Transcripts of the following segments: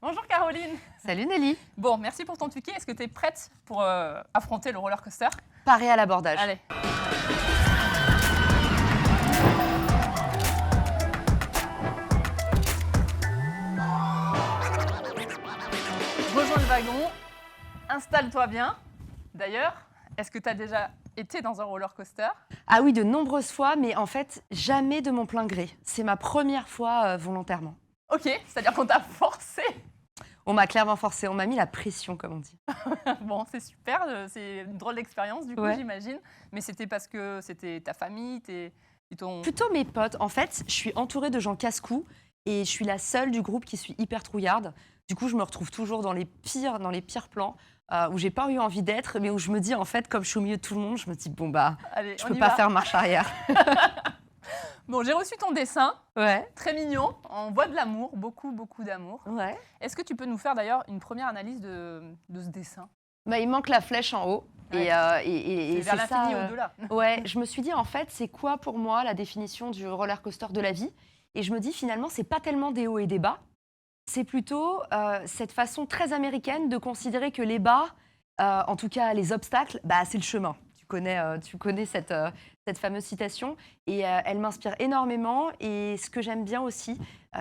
Bonjour Caroline. Salut Nelly. Bon, merci pour ton ticket. Est-ce que tu es prête pour affronter le roller coaster? Paré à l'abordage. Allez. Rejoins le wagon. Installe-toi bien. D'ailleurs, est-ce que tu as déjà été dans un roller coaster? Ah oui, de nombreuses fois, mais en fait, jamais de mon plein gré. C'est ma première fois volontairement. Ok, c'est-à-dire qu'on t'a forcé. On m'a clairement forcé, on m'a mis la pression, comme on dit. Bon, c'est super, c'est une drôle d'expérience du coup, Ouais. j'imagine. Mais c'était parce que c'était ta famille, ton... Plutôt mes potes. En fait, je suis entourée de gens casse-cou et je suis la seule du groupe qui suis hyper trouillarde. Du coup, je me retrouve toujours dans les pires plans où j'ai pas eu envie d'être, mais où je me dis, en fait, comme je suis au milieu de tout le monde, je me dis, bon bah, Allez, je on peux y pas va. faire marche arrière. Bon, j'ai reçu ton dessin, Ouais. très mignon. On voit de l'amour, beaucoup d'amour. Ouais. Est-ce que tu peux nous faire d'ailleurs une première analyse de ce dessin? Bah, il manque la flèche en haut. Ouais. Et C'est vers c'est ça. l'infini et au-delà. Ouais, je me suis dit, en fait, c'est quoi pour moi la définition du roller coaster de la vie? Et je me dis, finalement, c'est pas tellement des hauts et des bas. C'est plutôt cette façon très américaine de considérer que les bas, en tout cas les obstacles, bah, c'est le chemin. Tu connais cette fameuse citation et elle m'inspire énormément. Et ce que j'aime bien aussi,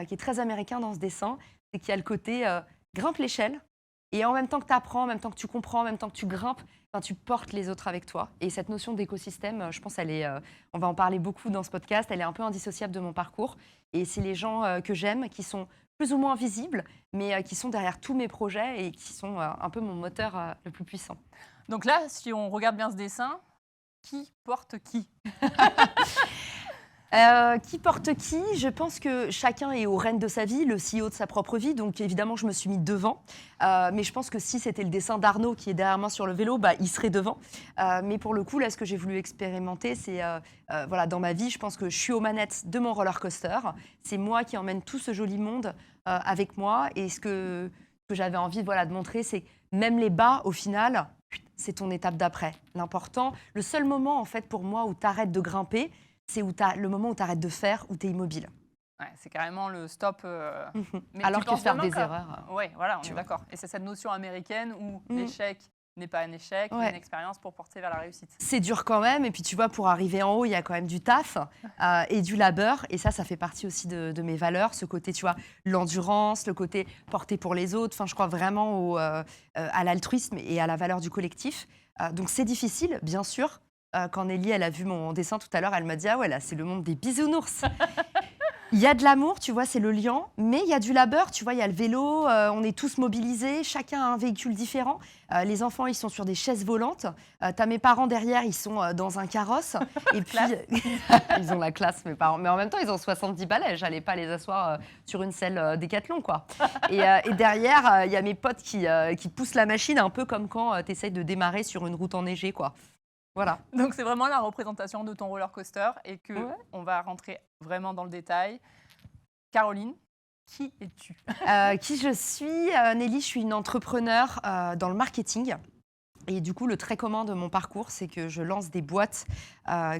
qui est très américain dans ce dessin, c'est qu'il y a le côté grimpe l'échelle et en même temps que tu apprends, en même temps que tu comprends, en même temps que tu grimpes, ben, tu portes les autres avec toi. Et cette notion d'écosystème, je pense, on va en parler beaucoup dans ce podcast, elle est un peu indissociable de mon parcours. Et c'est les gens que j'aime, qui sont plus ou moins visibles, mais qui sont derrière tous mes projets et qui sont un peu mon moteur le plus puissant. Donc là, si on regarde bien ce dessin, qui porte qui? Qui porte qui? Je pense que chacun est au règne de sa vie, le CEO de sa propre vie. Donc évidemment, je me suis mis devant. Mais je pense que si c'était le dessin d'Arnaud qui est derrière moi sur le vélo, bah, il serait devant. Mais pour le coup, là, ce que j'ai voulu expérimenter, c'est voilà, dans ma vie, je pense que je suis aux manettes de mon roller coaster. C'est moi qui emmène tout ce joli monde avec moi. Et ce que j'avais envie voilà, de montrer, c'est que même les bas, au final, c'est ton étape d'après. L'important, le seul moment en fait pour moi où tu arrêtes de grimper, c'est le moment où tu arrêtes de faire, où tu es immobile. Ouais, c'est carrément le stop. Mais Alors tu que penses faire vraiment des erreurs. Oui, voilà, on est vois. d'accord. Et c'est cette notion américaine où l'échec n'est pas un échec, mais Ouais. une expérience pour porter vers la réussite. C'est dur quand même. Et puis tu vois, pour arriver en haut, il y a quand même du taf et du labeur. Et ça fait partie aussi de mes valeurs. Ce côté, tu vois, l'endurance, le côté porter pour les autres. Enfin, je crois vraiment à l'altruisme et à la valeur du collectif. Donc c'est difficile, bien sûr. Quand Nelly, elle a vu mon dessin tout à l'heure, elle m'a dit « Ah ouais, là, c'est le monde des bisounours ». Il y a de l'amour, tu vois, c'est le lion, mais il y a du labeur, tu vois, il y a le vélo, on est tous mobilisés, chacun a un véhicule différent. Les enfants, ils sont sur des chaises volantes. T'as mes parents derrière, ils sont dans un carrosse. Et puis, ils ont la classe, mes parents. Mais en même temps, ils ont 70 balais. J'allais pas les asseoir sur une selle Décathlon, quoi. Et derrière, il y a mes potes qui poussent la machine, un peu comme quand tu essayes de démarrer sur une route enneigée, quoi. Voilà. Donc c'est vraiment la représentation de ton roller coaster et que Ouais. on va rentrer vraiment dans le détail. Caroline, qui es-tu? Qui je suis Nelly, je suis une entrepreneure dans le marketing. Et du coup, le trait commun de mon parcours, c'est que je lance des boîtes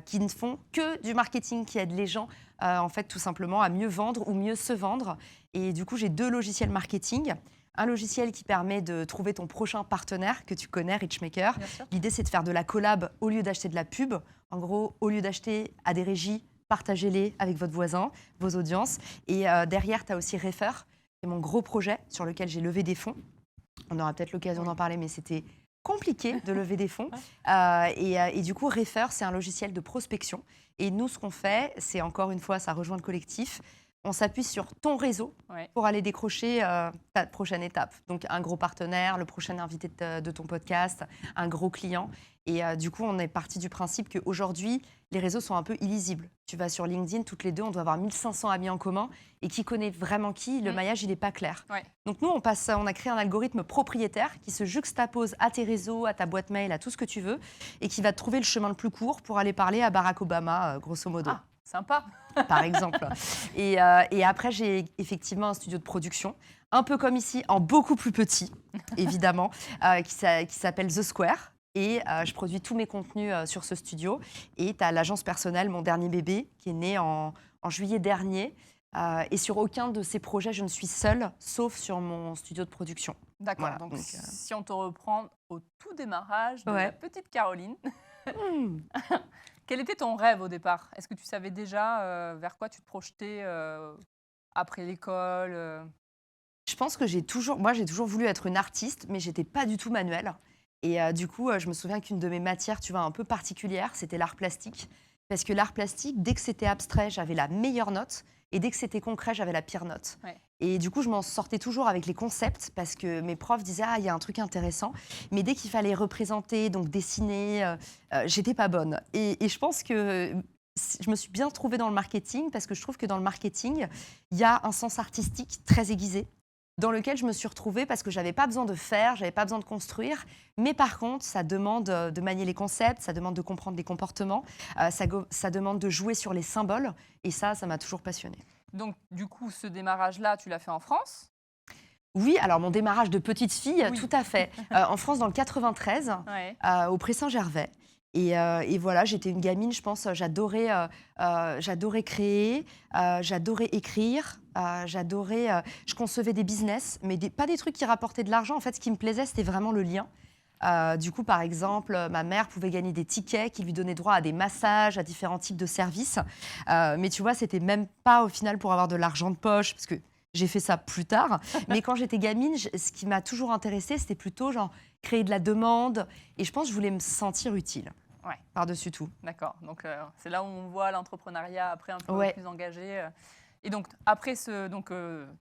qui ne font que du marketing, qui aident les gens, en fait, tout simplement, à mieux vendre ou mieux se vendre. Et du coup, j'ai 2 logiciels marketing. Un logiciel qui permet de trouver ton prochain partenaire, que tu connais, Richmaker. Bien sûr. L'idée, c'est de faire de la collab au lieu d'acheter de la pub. En gros, au lieu d'acheter à des régies, partagez-les avec votre voisin, vos audiences. Et derrière, tu as aussi Refer, c'est mon gros projet sur lequel j'ai levé des fonds. On aura peut-être l'occasion d'en parler, mais c'était compliqué de lever des fonds. Et du coup, Refer, c'est un logiciel de prospection. Et nous, ce qu'on fait, c'est encore une fois, ça rejoint le collectif. On s'appuie sur ton réseau Ouais. pour aller décrocher ta prochaine étape. Donc, un gros partenaire, le prochain invité de ton podcast, un gros client. Et du coup, on est parti du principe qu'aujourd'hui, les réseaux sont un peu illisibles. Tu vas sur LinkedIn, toutes les deux, on doit avoir 1500 amis en commun. Et qui connaît vraiment qui? Le maillage, il n'est pas clair. Ouais. Donc nous, on a créé un algorithme propriétaire qui se juxtapose à tes réseaux, à ta boîte mail, à tout ce que tu veux, et qui va te trouver le chemin le plus court pour aller parler à Barack Obama, grosso modo. Ah, sympa. Par exemple. Et après, j'ai effectivement un studio de production, un peu comme ici, en beaucoup plus petit, évidemment, qui s'appelle The Square. Et je produis tous mes contenus sur ce studio. Et tu as l'agence personnelle, mon dernier bébé, qui est né en juillet dernier. Et sur aucun de ces projets, je ne suis seule, sauf sur mon studio de production. D'accord. Voilà, Donc, donc, si on te reprend au tout démarrage de Ouais. la petite Caroline, Hmm. quel était ton rêve au départ? Est-ce que tu savais déjà vers quoi tu te projetais après l'école Je pense que j'ai toujours voulu être une artiste, mais j'étais pas du tout manuelle. Et du coup, je me souviens qu'une de mes matières, tu vois, un peu particulière, c'était l'art plastique. Parce que l'art plastique, dès que c'était abstrait, j'avais la meilleure note. Et dès que c'était concret, j'avais la pire note. Ouais. Et du coup, je m'en sortais toujours avec les concepts parce que mes profs disaient ah, il y a un truc intéressant. Mais dès qu'il fallait représenter, donc dessiner, j'étais pas bonne. Et je pense que je me suis bien trouvée dans le marketing parce que je trouve que dans le marketing, il y a un sens artistique très aiguisé dans lequel je me suis retrouvée parce que j'avais pas besoin de faire, j'avais pas besoin de construire. Mais par contre, ça demande de manier les concepts, ça demande de comprendre les comportements, ça demande de jouer sur les symboles. Et ça m'a toujours passionnée. Donc, du coup, ce démarrage-là, tu l'as fait en France? Oui, alors mon démarrage de petite fille, Oui. tout à fait. En France, dans le 93, Ouais. au Pré-Saint-Gervais. Et voilà, j'étais une gamine, je pense, j'adorais créer, j'adorais écrire, je concevais des business, mais pas des trucs qui rapportaient de l'argent. En fait, ce qui me plaisait, c'était vraiment le lien. Du coup, par exemple, ma mère pouvait gagner des tickets qui lui donnaient droit à des massages, à différents types de services. Mais tu vois, c'était même pas au final pour avoir de l'argent de poche, parce que j'ai fait ça plus tard. Mais quand j'étais gamine, ce qui m'a toujours intéressée, c'était plutôt genre créer de la demande. Et je pense que je voulais me sentir utile. Ouais. Par-dessus tout. D'accord. Donc, c'est là où on voit l'entrepreneuriat après un peu Ouais. plus engagé. Et donc, après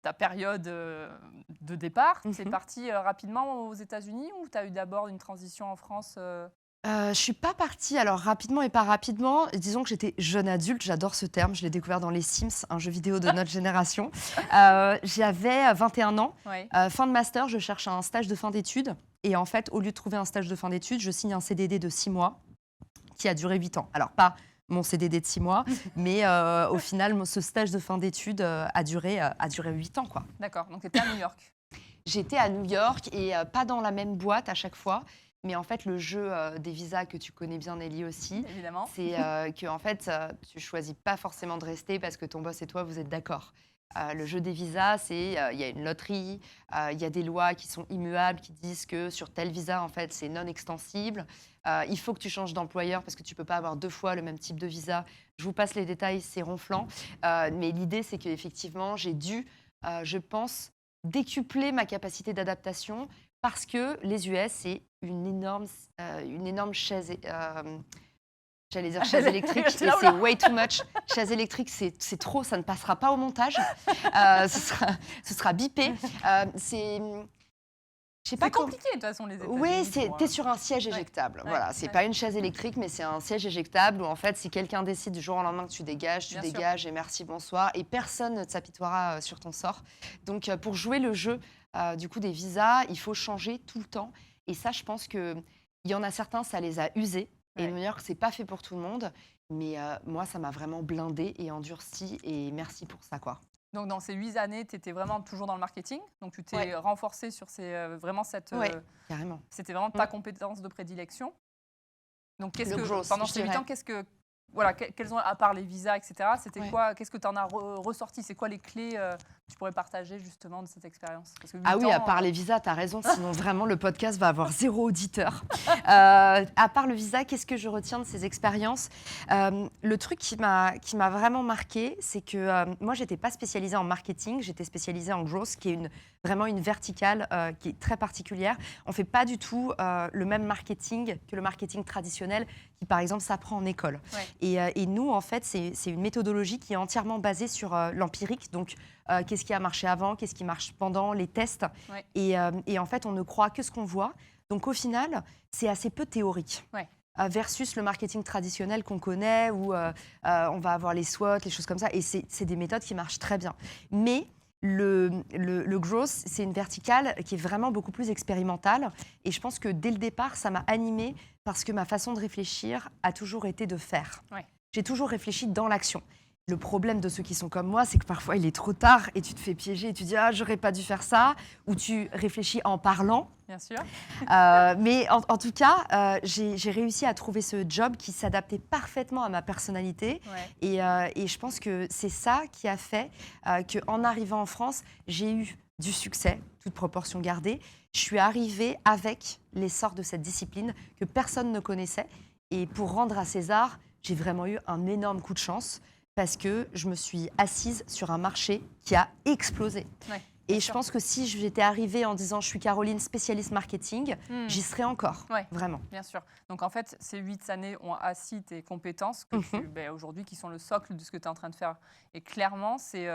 ta période de départ, tu es partie rapidement aux États-Unis ou tu as eu d'abord une transition en France Je suis pas partie, alors rapidement et pas rapidement. Disons que j'étais jeune adulte, j'adore ce terme, je l'ai découvert dans Les Sims, un jeu vidéo de notre génération. J'avais 21 ans, Ouais. fin de master, je cherche un stage de fin d'études. Et en fait, au lieu de trouver un stage de fin d'études, je signe un CDD de 6 mois qui a duré 8 ans. Alors pas mon CDD de 6 mois, mais au final, ce stage de fin d'études a duré 8 ans, quoi. D'accord. Donc, tu étais à New York. J'étais à New York et pas dans la même boîte à chaque fois. Mais en fait, le jeu des visas que tu connais bien, Nelly, aussi, Évidemment. c'est que en fait, tu choisis pas forcément de rester parce que ton boss et toi, vous êtes d'accord. Le jeu des visas, c'est il y a une loterie, il y a des lois qui sont immuables, qui disent que sur tel visa, en fait, c'est non extensible. Il faut que tu changes d'employeur parce que tu peux pas avoir 2 fois le même type de visa. Je vous passe les détails, c'est ronflant. Mais l'idée, c'est qu'effectivement, j'ai dû, je pense, décupler ma capacité d'adaptation parce que les US, c'est une énorme chaise. J'allais dire chaise électrique, Je suis et là, c'est way too much. Chaise électrique, c'est trop, ça ne passera pas au montage. Ce sera bipé. Je sais pas C'est compliqué de toute façon les États-Unis. Oui, pour, t'es sur un siège éjectable. Ouais, Voilà, c'est ouais. pas une chaise électrique, mais c'est un siège éjectable où en fait, si quelqu'un décide du jour au lendemain que tu dégages, tu Bien sûr. dégages et merci, bonsoir, et personne ne s'apitoiera sur ton sort. Donc, pour jouer le jeu du coup des visas, il faut changer tout le temps. Et ça, je pense que il y en a certains, ça les a usés. Et Ouais. New York, c'est pas fait pour tout le monde. Mais moi, ça m'a vraiment blindée et endurcie. Et merci pour ça, quoi. Donc, dans ces 8 années, tu étais vraiment toujours dans le marketing. Donc, tu t'es Ouais. renforcée sur vraiment cette. Ouais, carrément. C'était vraiment ta compétence de prédilection. Donc, Le growth, pendant je ces 8 dirais. ans, quels ont, à part les visas, etc., c'était Ouais. quoi, qu'est-ce que tu en as ressorti? C'est quoi les clés que tu pourrais partager justement de cette expérience? Parce que 8 Ah oui, à ans, part les visas, t'as raison, sinon vraiment le podcast va avoir 0 auditeur. À part le visa, qu'est-ce que je retiens de ces expériences? Le truc qui m'a vraiment marqué, c'est que moi, j'étais pas spécialisée en marketing, j'étais spécialisée en growth, qui est vraiment une verticale qui est très particulière. On fait pas du tout le même marketing que le marketing traditionnel qui, par exemple, s'apprend en école. Ouais. Et nous, en fait, c'est une méthodologie qui est entièrement basée sur l'empirique, donc qu'est-ce qui a marché avant, qu'est-ce qui marche pendant, les tests. Ouais. Et en fait, on ne croit que ce qu'on voit. Donc au final, c'est assez peu théorique. Ouais. Versus le marketing traditionnel qu'on connaît, où on va avoir les SWOT, les choses comme ça. Et c'est des méthodes qui marchent très bien. Mais le growth, c'est une verticale qui est vraiment beaucoup plus expérimentale. Et je pense que dès le départ, ça m'a animée parce que ma façon de réfléchir a toujours été de faire. Ouais. J'ai toujours réfléchi dans l'action. Le problème de ceux qui sont comme moi, c'est que parfois il est trop tard et tu te fais piéger et tu dis ah j'aurais pas dû faire ça, ou tu réfléchis en parlant. Bien sûr. Mais en tout cas, j'ai réussi à trouver ce job qui s'adaptait parfaitement à ma personnalité. Et je pense que c'est ça qui a fait qu'en arrivant en France, j'ai eu du succès, toute proportion gardée. Je suis arrivée avec l'essor de cette discipline que personne ne connaissait. Et pour rendre à César, j'ai vraiment eu un énorme coup de chance parce que je me suis assise sur un marché qui a explosé. Et je pense que si j'étais arrivée en disant je suis Caroline, spécialiste marketing, j'y serais encore, vraiment. Bien sûr. Donc en fait, ces 8 années ont assis tes compétences que aujourd'hui, qui sont le socle de ce que tu es en train de faire. Et clairement, c'est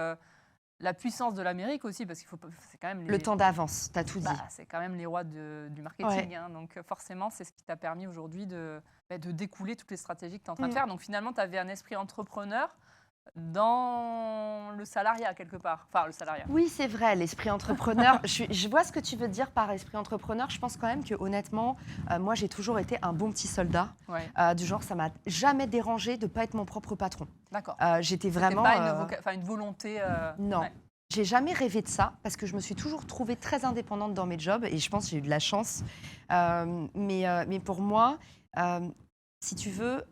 la puissance de l'Amérique aussi, parce qu'il faut, c'est quand même le temps d'avance, tu as tout dit. C'est quand même les rois du marketing. Hein, donc forcément, c'est ce qui t'a permis aujourd'hui de découler toutes les stratégies que tu es en train de faire. Donc finalement, tu avais un esprit entrepreneur dans le salariat, quelque part. Enfin, le salariat. Oui, c'est vrai, l'esprit entrepreneur. Je vois ce que tu veux dire par esprit entrepreneur. Je pense quand même que, honnêtement, moi, j'ai toujours été un bon petit soldat. Du genre, ça m'a jamais dérangé de ne pas être mon propre patron. D'accord. J'étais vraiment... pas une volonté... Non. J'ai jamais rêvé de ça parce que je me suis toujours trouvée très indépendante dans mes jobs et je pense que j'ai eu de la chance. Mais pour moi, si tu veux...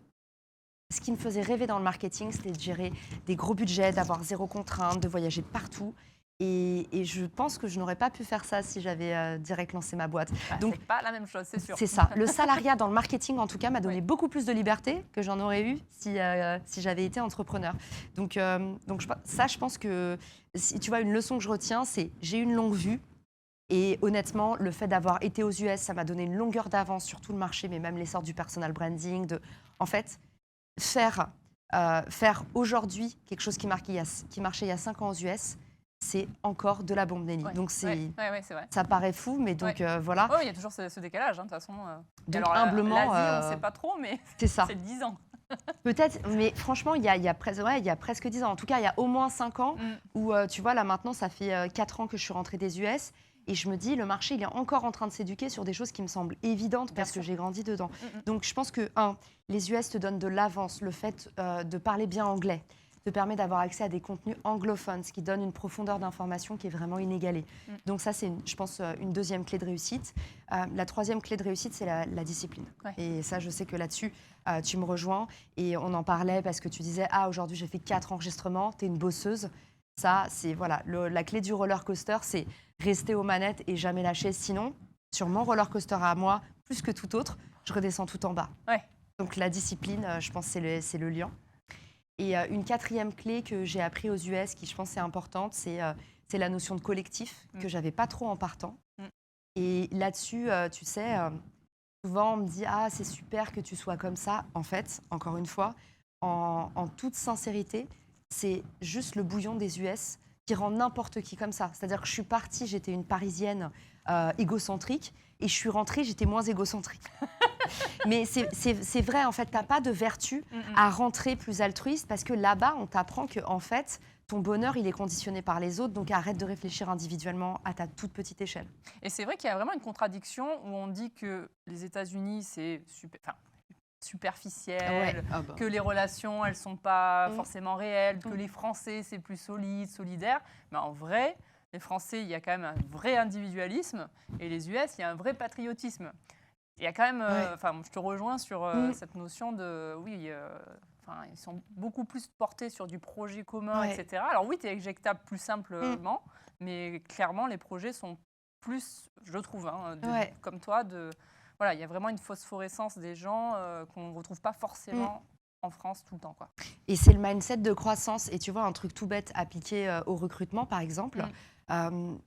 Ce qui me faisait rêver dans le marketing, c'était de gérer des gros budgets, d'avoir zéro contrainte, de voyager partout. Et je pense que je n'aurais pas pu faire ça si j'avais direct lancé ma boîte. Donc, c'est pas la même chose, c'est sûr. C'est ça. Le salariat dans le marketing, en tout cas, m'a donné beaucoup plus de liberté que j'en aurais eu si j'avais été entrepreneur. Donc je pense que, si tu vois, une leçon que je retiens, c'est j'ai une longue vue. Et honnêtement, le fait d'avoir été aux US, ça m'a donné une longueur d'avance sur tout le marché, mais même l'essor du personal branding. En fait, faire aujourd'hui quelque chose qui marchait il y a 5 ans aux US, c'est encore de la bombe, Nelly. Donc c'est vrai. Ça paraît fou, mais donc voilà. Il y a toujours ce décalage, hein, de toute façon. Donc alors, humblement, l'Asie, on ne sait pas trop, mais c'est ça. C'est 10 ans. Peut-être, mais franchement, il y a presque 10 ans. En tout cas, il y a au moins 5 ans où, tu vois, là maintenant, ça fait 4 ans que je suis rentrée des US. Et je me dis, le marché, il est encore en train de s'éduquer sur des choses qui me semblent évidentes parce que j'ai grandi dedans. Donc, je pense que, les US te donnent de l'avance. Le fait de parler bien anglais te permet d'avoir accès à des contenus anglophones, ce qui donne une profondeur d'information qui est vraiment inégalée. Donc ça, c'est, je pense, une deuxième clé de réussite. La troisième clé de réussite, c'est la discipline. Et ça, je sais que là-dessus, tu me rejoins. Et on en parlait parce que tu disais, aujourd'hui, j'ai fait 4 enregistrements, tu es une bosseuse. Ça, c'est voilà, la clé du roller coaster, c'est rester aux manettes et jamais lâcher. Sinon, sur mon roller coaster à moi, plus que tout autre, je redescends tout en bas. Donc la discipline, je pense, c'est le lien. Et une quatrième clé que j'ai appris aux US, qui je pense est importante, c'est la notion de collectif que j'avais pas trop en partant. Et là-dessus, tu sais, souvent on me dit c'est super que tu sois comme ça. En fait, encore une fois, en toute sincérité, c'est juste le bouillon des US qui rend n'importe qui comme ça. C'est-à-dire que je suis partie, j'étais une Parisienne égocentrique, et je suis rentrée, j'étais moins égocentrique. Mais c'est vrai, en fait, tu n'as pas de vertu à rentrer plus altruiste, parce que là-bas, on t'apprend que, en fait, ton bonheur, il est conditionné par les autres, donc arrête de réfléchir individuellement à ta toute petite échelle. Et c'est vrai qu'il y a vraiment une contradiction où on dit que les États-Unis, c'est superficiel, que les relations, elles ne sont pas forcément réelles, que les Français, c'est plus solide, solidaire. Mais en vrai, les Français, il y a quand même un vrai individualisme, et les US, il y a un vrai patriotisme. Il y a quand même, je te rejoins sur cette notion de, ils sont beaucoup plus portés sur du projet commun, etc. Alors oui, tu es éjectable plus simplement, mais clairement, les projets sont plus, je trouve, comme toi, il y a vraiment une phosphorescence des gens qu'on ne retrouve pas forcément en France tout le temps. Et c'est le mindset de croissance. Et tu vois, un truc tout bête appliqué au recrutement, par exemple,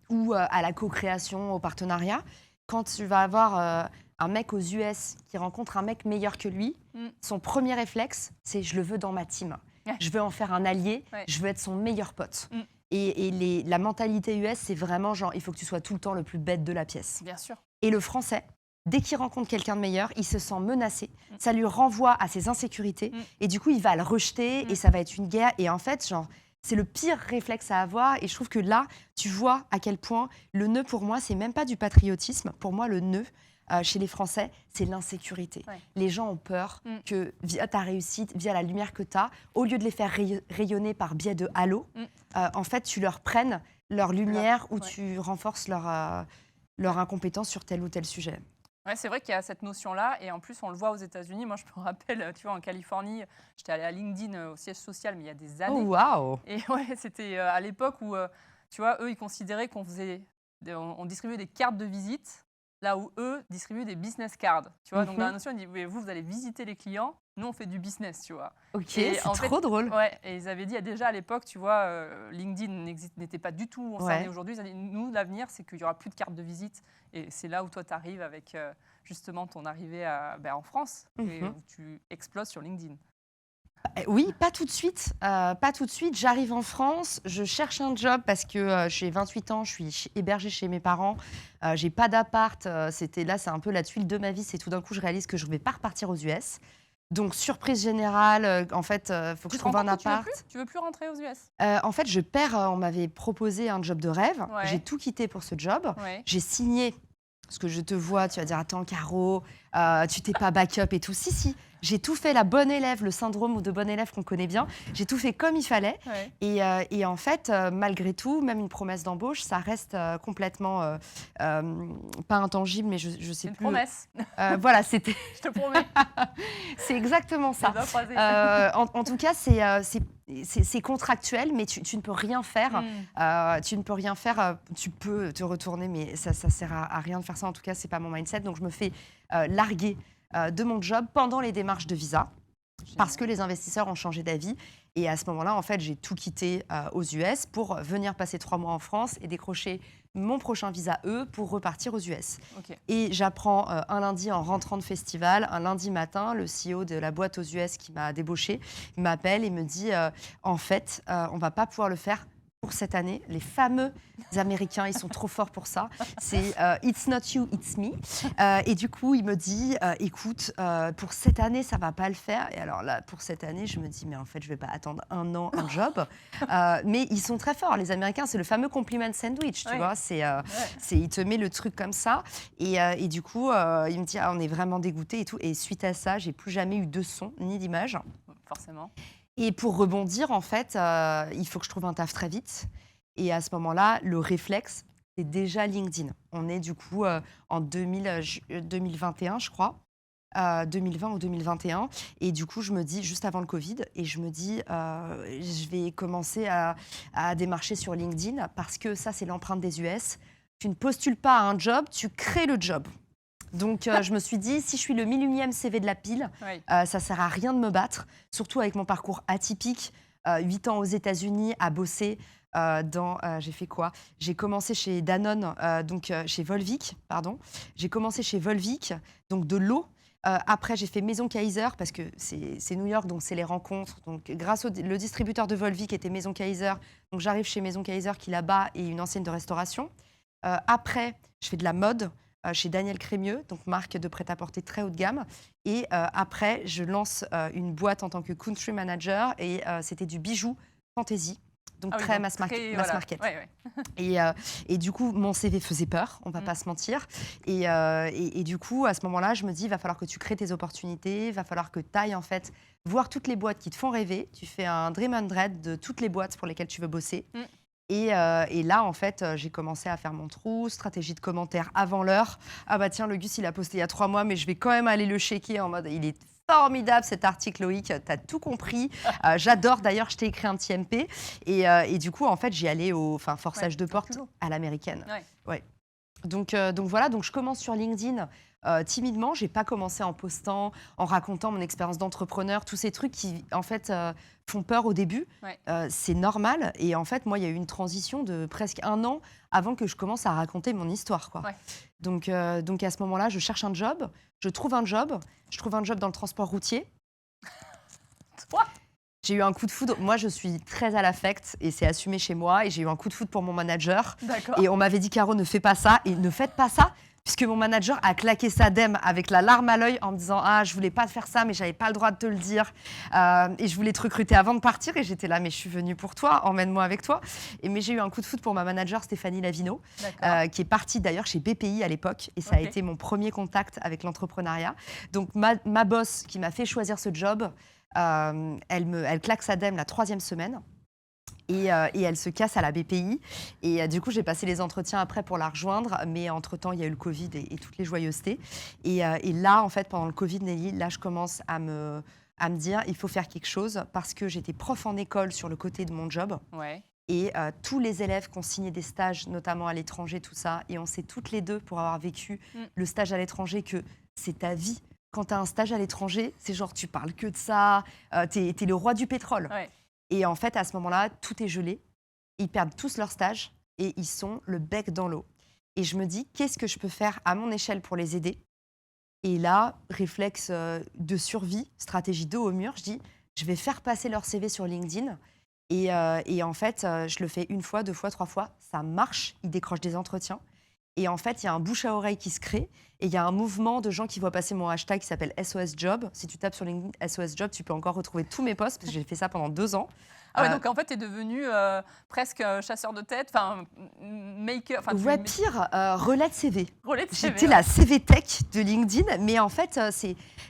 ou à la co-création, au partenariat. Quand tu vas avoir un mec aux US qui rencontre un mec meilleur que lui, son premier réflexe, c'est « je le veux dans ma team ». Je veux en faire un allié, je veux être son meilleur pote. Et la mentalité US, c'est vraiment genre, il faut que tu sois tout le temps le plus bête de la pièce. Bien sûr. Et le Français, dès qu'il rencontre quelqu'un de meilleur, il se sent menacé. Ça lui renvoie à ses insécurités. Et du coup, il va le rejeter et ça va être une guerre. Et en fait, genre, c'est le pire réflexe à avoir. Et je trouve que là, tu vois à quel point le nœud, pour moi, c'est même pas du patriotisme. Pour moi, le nœud, chez les Français, c'est l'insécurité. Ouais. Les gens ont peur que via ta réussite, via la lumière que tu as, au lieu de les faire rayonner par biais de halo, en fait, tu leur prennes leur lumière ou tu renforces leur incompétence sur tel ou tel sujet. Ouais, c'est vrai qu'il y a cette notion-là, et en plus, on le voit aux États-Unis. Moi, je me rappelle, tu vois, en Californie, j'étais allée à LinkedIn, au siège social, mais il y a des années. Oh, waouh! Et ouais, c'était à l'époque où, tu vois, eux, ils considéraient qu'on on distribuait des cartes de visite, là où eux distribuaient des business cards. Tu vois, donc dans la notion, ils disent, vous allez visiter les clients, nous, on fait du business, tu vois. Ok, c'est trop drôle. Ouais, et ils avaient dit déjà à l'époque, tu vois, LinkedIn n'était pas du tout où on s'en est aujourd'hui. Ils ont dit, nous, l'avenir, c'est qu'il n'y aura plus de cartes de visite. Et c'est là où toi, tu arrives avec justement ton arrivée en France, et où tu exploses sur LinkedIn. Oui, pas tout de suite. Pas tout de suite. J'arrive en France, je cherche un job parce que j'ai 28 ans, je suis hébergée chez mes parents. J'ai pas d'appart. C'est un peu la tuile de ma vie. C'est tout d'un coup, je réalise que je ne vais pas repartir aux US. Donc, surprise générale, en fait, il faut que je trouve un appart. Tu veux plus rentrer aux US? En fait, je perds. On m'avait proposé un job de rêve. Ouais. J'ai tout quitté pour ce job. Ouais. J'ai signé. Parce que je te vois, tu vas dire, attends, Caro, tu t'es pas backup et tout. Si, j'ai tout fait, la bonne élève, le syndrome de bonne élève qu'on connaît bien. J'ai tout fait comme il fallait. Ouais. Et en fait, malgré tout, même une promesse d'embauche, ça reste complètement pas intangible, mais je sais plus. Une promesse. Voilà, c'était. Je te promets. C'est exactement ça. En tout cas, c'est contractuel, mais tu ne peux rien faire. Tu ne peux rien faire. Tu peux te retourner, mais ça sert à rien de faire ça. En tout cas, c'est pas mon mindset. Donc, je me fais larguer de mon job pendant les démarches de visa. Parce que les investisseurs ont changé d'avis. Et à ce moment-là, en fait, j'ai tout quitté aux US pour venir passer 3 mois en France et décrocher mon prochain visa pour repartir aux US. Okay. Et j'apprends un lundi en rentrant de festival, un lundi matin, le CEO de la boîte aux US qui m'a débauché m'appelle et me dit en fait, on ne va pas pouvoir le faire pour cette année. Les fameux Américains, ils sont trop forts pour ça. C'est it's not you, it's me. Et du coup, il me dit écoute, pour cette année, ça va pas le faire. Et alors là, pour cette année, je me dis mais en fait, je vais pas attendre un an un job. Mais ils sont très forts. Les Américains, c'est le fameux compliment sandwich, tu vois. Il te met le truc comme ça. Et du coup, il me dit on est vraiment dégoûtés et tout. Et suite à ça, j'ai plus jamais eu de son ni d'image. Forcément. Et pour rebondir, en fait, il faut que je trouve un taf très vite. Et à ce moment-là, le réflexe, c'est déjà LinkedIn. On est du coup en 2021, je crois. 2020 ou 2021. Et du coup, je me dis, juste avant le Covid, et je me dis, je vais commencer à démarcher sur LinkedIn parce que ça, c'est l'empreinte des US. Tu ne postules pas à un job, tu crées le job. Donc, je me suis dit, si je suis le 1000e CV de la pile, ça ne sert à rien de me battre, surtout avec mon parcours atypique. 8 ans aux États-Unis à bosser j'ai fait quoi? J'ai commencé chez Danone, chez Volvic, pardon. J'ai commencé chez Volvic, donc de l'eau. Après, j'ai fait Maison Kaiser parce que c'est New York, donc c'est les rencontres. Donc, grâce le distributeur de Volvic était Maison Kaiser, donc j'arrive chez Maison Kaiser qui là-bas est une enseigne de restauration. Après, je fais de la mode. Chez Daniel Crémieux, donc marque de prêt-à-porter très haut de gamme. Et après, je lance une boîte en tant que country manager et c'était du bijou fantasy, donc très mass market. Ouais. Et du coup, mon CV faisait peur, on ne va pas se mentir. Et du coup, à ce moment-là, je me dis, il va falloir que tu crées tes opportunités, il va falloir que tu ailles en fait voir toutes les boîtes qui te font rêver. Tu fais un Dream 100 de toutes les boîtes pour lesquelles tu veux bosser. Et là, en fait, j'ai commencé à faire mon trou, stratégie de commentaires avant l'heure. Ah bah tiens, le Gus, il a posté il y a 3 mois, mais je vais quand même aller le checker en mode, il est formidable cet article, Loïc, t'as tout compris. J'adore, d'ailleurs, je t'ai écrit un petit MP. Et du coup, en fait, j'y allais au forçage de porte à l'américaine. Ouais. Donc voilà, donc je commence sur LinkedIn timidement. J'ai pas commencé en postant, en racontant mon expérience d'entrepreneur, tous ces trucs qui, en fait, font peur au début. C'est normal. Et en fait, moi, il y a eu une transition de presque 1 an avant que je commence à raconter mon histoire, quoi. Donc à ce moment-là, je cherche un job. Je trouve un job dans le transport routier. J'ai eu un coup de foudre. Moi, je suis très à l'affect et c'est assumé chez moi. Et j'ai eu un coup de foudre pour mon manager. Et on m'avait dit, Caro, ne fais pas ça. Et ne faites pas ça. puisque mon manager a claqué sa dème avec la larme à l'œil en me disant « Ah, je voulais pas te faire ça, mais j'avais pas le droit de te le dire. Et je voulais te recruter avant de partir. » Et j'étais là « Mais je suis venue pour toi, emmène-moi avec toi. » Mais j'ai eu un coup de foudre pour ma manager Stéphanie Lavino, qui est partie d'ailleurs chez BPI à l'époque. Et ça a été mon premier contact avec l'entrepreneuriat. Donc ma boss qui m'a fait choisir ce job, elle claque sa dème la 3e semaine. Et elle se casse à la BPI. Et du coup, j'ai passé les entretiens après pour la rejoindre. Mais entre-temps, il y a eu le Covid et toutes les joyeusetés. Et là, en fait, pendant le Covid, Nelly, là, je commence à me dire il faut faire quelque chose parce que j'étais prof en école sur le côté de mon job. Ouais. Et tous les élèves qui ont signé des stages, notamment à l'étranger, tout ça. Et on sait toutes les deux, pour avoir vécu le stage à l'étranger, que c'est ta vie. Quand tu as un stage à l'étranger, c'est genre tu parles que de ça. T'es le roi du pétrole. Ouais. Et en fait, à ce moment-là, tout est gelé. Ils perdent tous leur stage et ils sont le bec dans l'eau. Et je me dis, qu'est-ce que je peux faire à mon échelle pour les aider? Et là, réflexe de survie, stratégie dos au mur, je dis, je vais faire passer leur CV sur LinkedIn. Et en fait, je le fais 1 fois, 2 fois, 3 fois. Ça marche, ils décrochent des entretiens. Et en fait, il y a un bouche à oreille qui se crée. Et il y a un mouvement de gens qui voient passer mon hashtag qui s'appelle SOS Job. Si tu tapes sur LinkedIn SOS Job, tu peux encore retrouver tous mes posts parce que j'ai fait ça pendant 2 ans. Ah ouais, donc en fait, tu es devenu presque chasseur de tête, enfin, maker. Ouais, pire, relais de CV. Relais de CV. J'étais la CV Tech de LinkedIn. Mais en fait,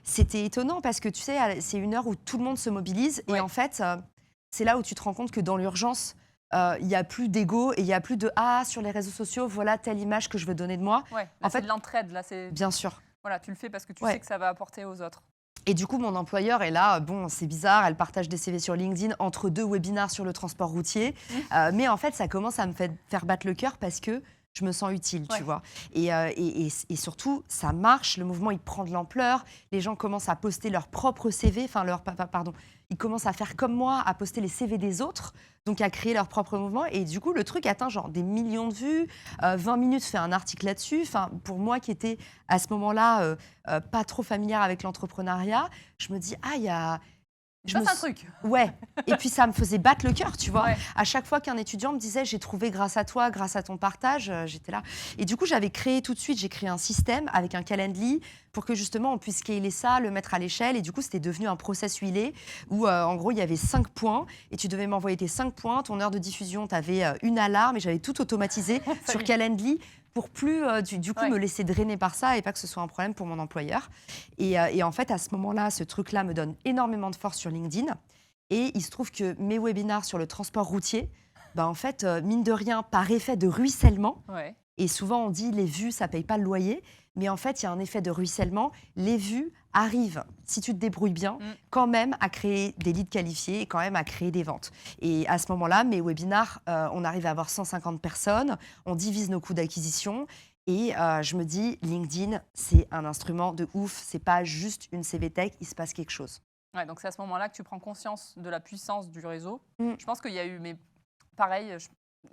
c'était étonnant parce que tu sais, c'est une heure où tout le monde se mobilise. Ouais. Et en fait, c'est là où tu te rends compte que dans l'urgence, il n'y a plus d'ego et il n'y a plus de « Ah, sur les réseaux sociaux, voilà telle image que je veux donner de moi. » Ouais, en fait, de l'entraide, là, c'est... Bien sûr. Voilà, tu le fais parce que tu sais que ça va apporter aux autres. Et du coup, mon employeur est là, bon, c'est bizarre, elle partage des CV sur LinkedIn entre 2 webinars sur le transport routier. Mais en fait, ça commence à me faire battre le cœur parce que je me sens utile, tu vois. Et surtout, ça marche, le mouvement, il prend de l'ampleur. Les gens commencent à poster leur propre CV, enfin, ils commencent à faire comme moi, à poster les CV des autres, donc à créer leur propre mouvement. Et du coup, le truc atteint genre des millions de vues. 20 minutes fait un article là-dessus. Enfin, pour moi qui étais à ce moment-là pas trop familière avec l'entrepreneuriat, je me dis, ah, il y a... C'est un truc. Ouais. Et puis ça me faisait battre le cœur, tu vois. Ouais. À chaque fois qu'un étudiant me disait j'ai trouvé grâce à toi, grâce à ton partage, j'étais là. Et du coup, j'avais créé tout de suite, j'ai créé un système avec un Calendly pour que justement on puisse scaler ça, le mettre à l'échelle. Et du coup, c'était devenu un process huilé où en gros, il y avait 5 points et tu devais m'envoyer tes 5 points. Ton heure de diffusion, tu avais une alarme et j'avais tout automatisé sur Calendly pour plus du coup me laisser drainer par ça et pas que ce soit un problème pour mon employeur. Et en fait, à ce moment-là, ce truc-là me donne énormément de force sur LinkedIn. Et il se trouve que mes webinars sur le transport routier, en fait, mine de rien, par effet de ruissellement, et souvent on dit les vues, ça paye pas le loyer, mais en fait, il y a un effet de ruissellement. Les vues arrivent, si tu te débrouilles bien, quand même à créer des leads qualifiés et quand même à créer des ventes. Et à ce moment-là, mes webinars, on arrive à avoir 150 personnes, on divise nos coûts d'acquisition. Et je me dis, LinkedIn, c'est un instrument de ouf. C'est pas juste une CV Tech, il se passe quelque chose. Ouais, donc c'est à ce moment-là que tu prends conscience de la puissance du réseau. Je pense qu'il y a eu, mais pareil,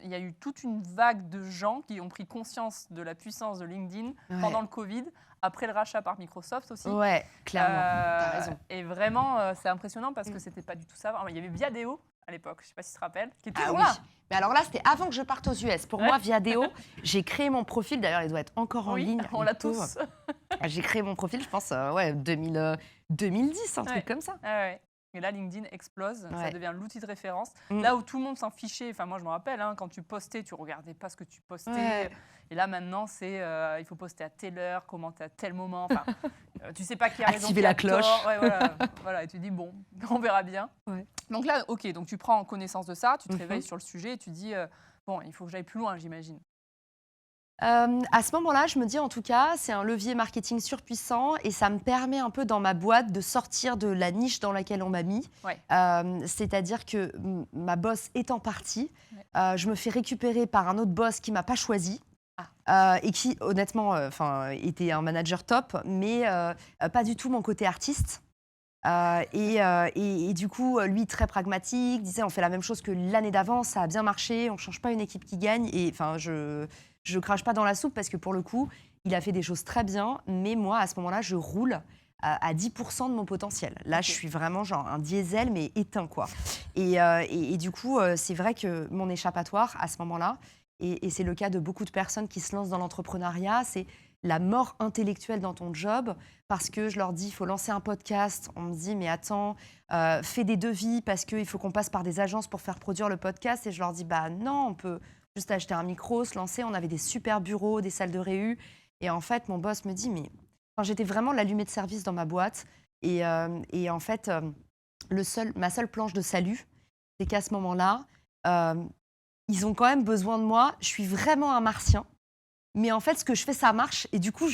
il y a eu toute une vague de gens qui ont pris conscience de la puissance de LinkedIn pendant le Covid, après le rachat par Microsoft aussi. Ouais, clairement, t'as raison. Et vraiment, c'est impressionnant parce que c'était pas du tout ça. Il y avait Viadeo à l'époque, je sais pas si tu te rappelles, qui est toujours là. Mais alors là, c'était avant que je parte aux US. Pour moi, Viadeo, j'ai créé mon profil. D'ailleurs, il doit être encore en ligne. On l'a tous. J'ai créé mon profil, je pense, 2010, un truc comme ça. Et là, LinkedIn explose, ça devient l'outil de référence. Là où tout le monde s'en fichait, enfin moi je me rappelle, quand tu postais, tu regardais pas ce que tu postais. Et là maintenant, c'est il faut poster à telle heure, commenter à tel moment. Enfin, tu sais pas qui a raison. Activer la cloche. Voilà, et tu dis bon, on verra bien. Donc là, ok, donc tu prends connaissance de ça, tu te réveilles sur le sujet et tu dis bon, il faut que j'aille plus loin, j'imagine. À ce moment-là, je me dis en tout cas, c'est un levier marketing surpuissant et ça me permet un peu dans ma boîte de sortir de la niche dans laquelle on m'a mis. C'est-à-dire que ma boss étant partie, je me fais récupérer par un autre boss qui ne m'a pas choisi. Et qui, honnêtement, était un manager top, mais pas du tout mon côté artiste. Et du coup, lui, très pragmatique, disait on fait la même chose que l'année d'avant, ça a bien marché, on ne change pas une équipe qui gagne. Et enfin, je crache pas dans la soupe parce que pour le coup, il a fait des choses très bien, mais moi, à ce moment-là, je roule à 10% de mon potentiel. Là, je suis vraiment genre un diesel, mais éteint, quoi. Et du coup, c'est vrai que mon échappatoire, à ce moment-là, et c'est le cas de beaucoup de personnes qui se lancent dans l'entrepreneuriat, c'est la mort intellectuelle dans ton job, parce que je leur dis, il faut lancer un podcast. On me dit, mais attends, fais des devis parce qu'il faut qu'on passe par des agences pour faire produire le podcast. Et je leur dis, bah non, on peut juste acheter un micro, se lancer. On avait des super bureaux, des salles de réu. Et en fait, mon boss me dit, mais enfin, j'étais vraiment l'allumée de service dans ma boîte. Et en fait, ma seule planche de salut, c'est qu'à ce moment-là, ils ont quand même besoin de moi. Je suis vraiment un martien. Mais en fait, ce que je fais, ça marche. Et du coup,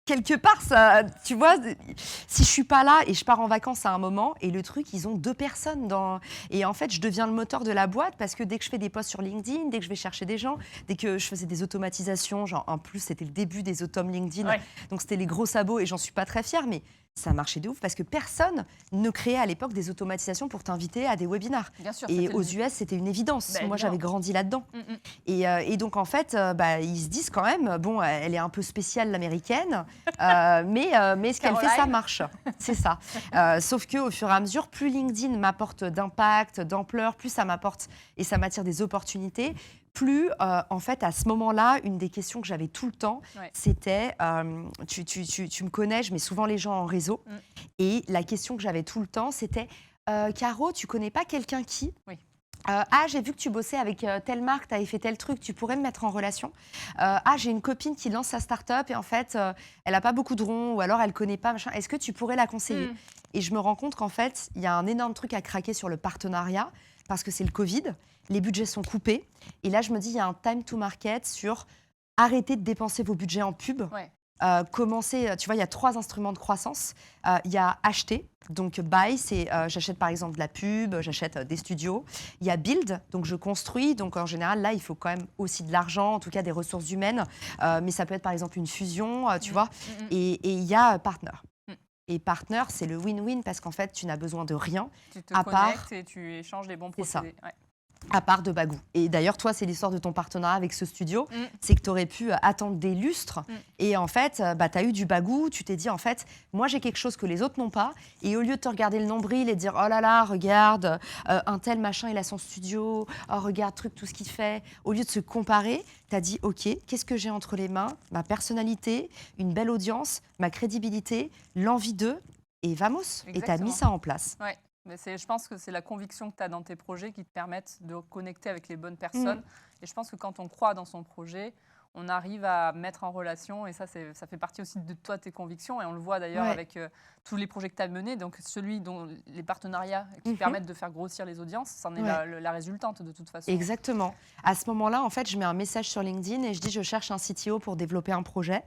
quelque part, ça, tu vois, si je suis pas là et je pars en vacances à un moment, et le truc, ils ont 2 personnes dans... Et en fait, je deviens le moteur de la boîte parce que dès que je fais des posts sur LinkedIn, dès que je vais chercher des gens, dès que je faisais des automatisations, genre en plus, c'était le début des automes LinkedIn, donc c'était les gros sabots et j'en suis pas très fière, mais ça marchait de ouf parce que personne ne créait à l'époque des automatisations pour t'inviter à des webinars. Bien sûr, et aux US, c'était une évidence. Moi, j'avais grandi là-dedans. Et donc, en fait, ils se disent quand même, bon, elle est un peu spéciale, l'américaine, mais ce qu'elle fait, ça marche. C'est ça. Sauf qu'au fur et à mesure, plus LinkedIn m'apporte d'impact, d'ampleur, plus ça m'apporte et ça m'attire des opportunités, plus, en fait, à ce moment-là, une des questions que j'avais tout le temps, c'était, tu me connais, je mets souvent les gens en réseau, et la question que j'avais tout le temps, c'était, Caro, tu connais pas quelqu'un qui j'ai vu que tu bossais avec telle marque, tu avais fait tel truc, tu pourrais me mettre en relation. J'ai une copine qui lance sa start-up et en fait, elle n'a pas beaucoup de ronds ou alors elle connaît pas, machin. Est-ce que tu pourrais la conseiller? Et je me rends compte qu'en fait, il y a un énorme truc à craquer sur le partenariat parce que c'est le Covid, les budgets sont coupés. Et là, je me dis, il y a un time to market sur arrêter de dépenser vos budgets en pub. Commencer, tu vois, il y a 3 instruments de croissance. Il y a acheter, donc buy, c'est j'achète par exemple de la pub, j'achète des studios. Il y a build, donc je construis. Donc en général, là, il faut quand même aussi de l'argent, en tout cas des ressources humaines. Mais ça peut être par exemple une fusion, tu vois. Et il y a partner. Et partner, c'est le win-win parce qu'en fait, tu n'as besoin de rien. Tu te connectes et tu échanges des bons procédés. À part de bagou. Et d'ailleurs, toi, c'est l'histoire de ton partenariat avec ce studio. C'est que tu aurais pu attendre des lustres. Et en fait, tu as eu du bagou. Tu t'es dit, en fait, moi, j'ai quelque chose que les autres n'ont pas. Et au lieu de te regarder le nombril et de dire, oh là là, regarde, un tel machin, il a son studio. Oh, regarde, tout ce qu'il fait. Au lieu de se comparer, tu as dit, OK, qu'est-ce que j'ai entre les mains? Ma personnalité, une belle audience, ma crédibilité, l'envie d'eux. Et vamos. Exactement. Et tu as mis ça en place. Mais je pense que c'est la conviction que tu as dans tes projets qui te permettent de connecter avec les bonnes personnes. Et je pense que quand on croit dans son projet, on arrive à mettre en relation. Et ça fait partie aussi de toi, tes convictions. Et on le voit d'ailleurs avec tous les projets que tu as menés. Donc celui dont les partenariats qui permettent de faire grossir les audiences, c'en est la résultante de toute façon. Exactement. À ce moment-là, en fait, je mets un message sur LinkedIn et je dis je cherche un CTO pour développer un projet.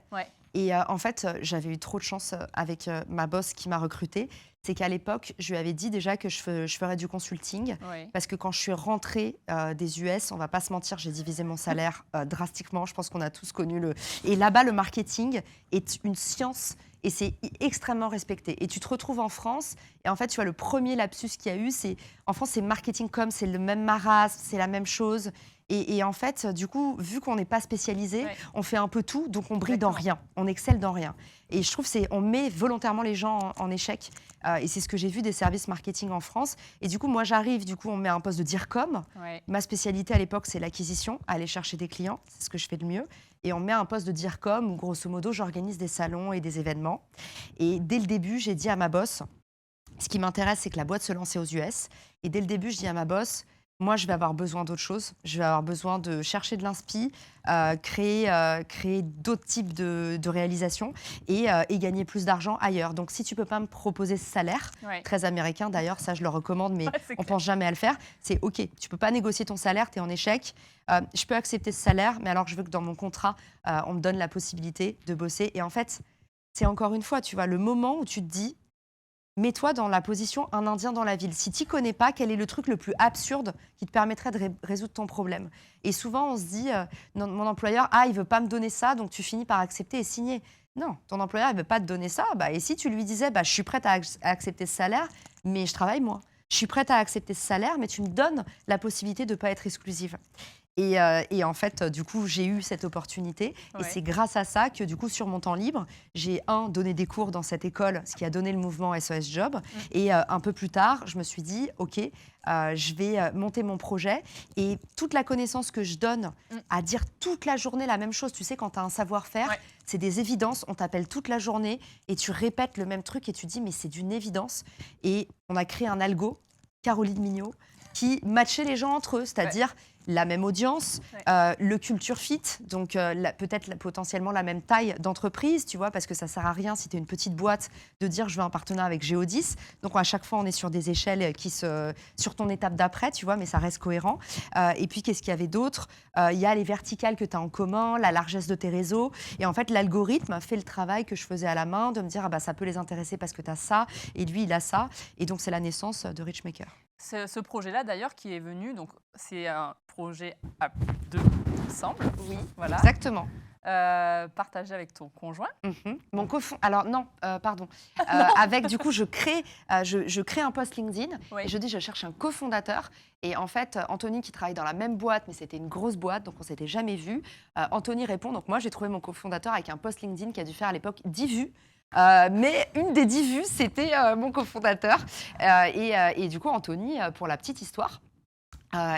Et en fait, j'avais eu trop de chance avec ma boss qui m'a recrutée. C'est qu'à l'époque, je lui avais dit déjà que je ferais du consulting. Parce que quand je suis rentrée des US, on ne va pas se mentir, j'ai divisé mon salaire drastiquement. Je pense qu'on a tous connu le... Et là-bas, le marketing est une science et c'est extrêmement respecté. Et tu te retrouves en France et en fait, tu vois, le premier lapsus qu'il y a eu, c'est... En France, c'est marketing com, c'est le même marasme, c'est la même chose. Et en fait, du coup, vu qu'on n'est pas spécialisé, on fait un peu tout, donc on brille dans rien, on excelle dans rien. Et je trouve on met volontairement les gens en échec. Et c'est ce que j'ai vu des services marketing en France. Et du coup, moi, j'arrive, on me met un poste de DIRCOM. Ma spécialité à l'époque, c'est l'acquisition, aller chercher des clients, c'est ce que je fais de mieux. Et on me met un poste de DIRCOM où, grosso modo, j'organise des salons et des événements. Et dès le début, j'ai dit à ma boss, ce qui m'intéresse, c'est que la boîte se lançait aux US. Et dès le début, je dis à ma boss, moi, je vais avoir besoin d'autre chose. Je vais avoir besoin de chercher de l'inspi, créer d'autres types de réalisations et gagner plus d'argent ailleurs. Donc, si tu ne peux pas me proposer ce salaire, très américain d'ailleurs, ça je le recommande, mais on ne pense jamais à le faire, c'est OK, tu ne peux pas négocier ton salaire, tu es en échec. Je peux accepter ce salaire, mais alors je veux que dans mon contrat, on me donne la possibilité de bosser. Et en fait, c'est encore une fois, tu vois, le moment où tu te dis, mets-toi dans la position un Indien dans la ville. Si tu ne connais pas, quel est le truc le plus absurde qui te permettrait de résoudre ton problème? Et souvent, on se dit, mon employeur, il ne veut pas me donner ça, donc tu finis par accepter et signer. Non, ton employeur, il ne veut pas te donner ça. Et si tu lui disais, je suis prête à accepter ce salaire, mais je travaille moi. Je suis prête à accepter ce salaire, mais tu me donnes la possibilité de ne pas être exclusive. Et en fait, du coup, j'ai eu cette opportunité. Et Ouais. c'est grâce à ça que, du coup, sur mon temps libre, j'ai, donné des cours dans cette école, ce qui a donné le mouvement SOS Job. Et un peu plus tard, je me suis dit, OK, je vais monter mon projet. Et toute la connaissance que je donne à dire toute la journée la même chose, tu sais, quand tu as un savoir-faire, Ouais. c'est des évidences. On t'appelle toute la journée et tu répètes le même truc et tu dis, mais c'est d'une évidence. Et on a créé un algo, Caroline Mignot, qui matchait les gens entre eux, c'est-à-dire la même audience, le culture fit, donc peut-être potentiellement la même taille d'entreprise, tu vois, parce que ça sert à rien si tu es une petite boîte de dire je veux un partenaire avec Géodis. Donc à chaque fois, on est sur des échelles sur ton étape d'après, tu vois, mais ça reste cohérent. Et puis, qu'est-ce qu'il y avait d'autre? Il y a les verticales que tu as en commun, la largesse de tes réseaux. Et en fait, l'algorithme fait le travail que je faisais à la main, de me dire, ah bah, ça peut les intéresser parce que tu as ça, et lui, il a ça. Et donc, c'est la naissance de Richmaker. Ce projet-là, d'ailleurs, qui est venu, donc c'est un projet à deux, ensemble. Oui, Voilà. exactement. Partagé avec ton conjoint. Mon alors non, pardon. Avec du coup, je crée un post LinkedIn Oui. et je dis je cherche un cofondateur. Et en fait, Anthony qui travaille dans la même boîte, mais c'était une grosse boîte, donc on s'était jamais vu. Anthony répond, donc moi j'ai trouvé mon cofondateur avec un post LinkedIn qui a dû faire à l'époque 10 vues. Mais une des 10 vues, c'était mon cofondateur. Et du coup, Anthony, pour la petite histoire,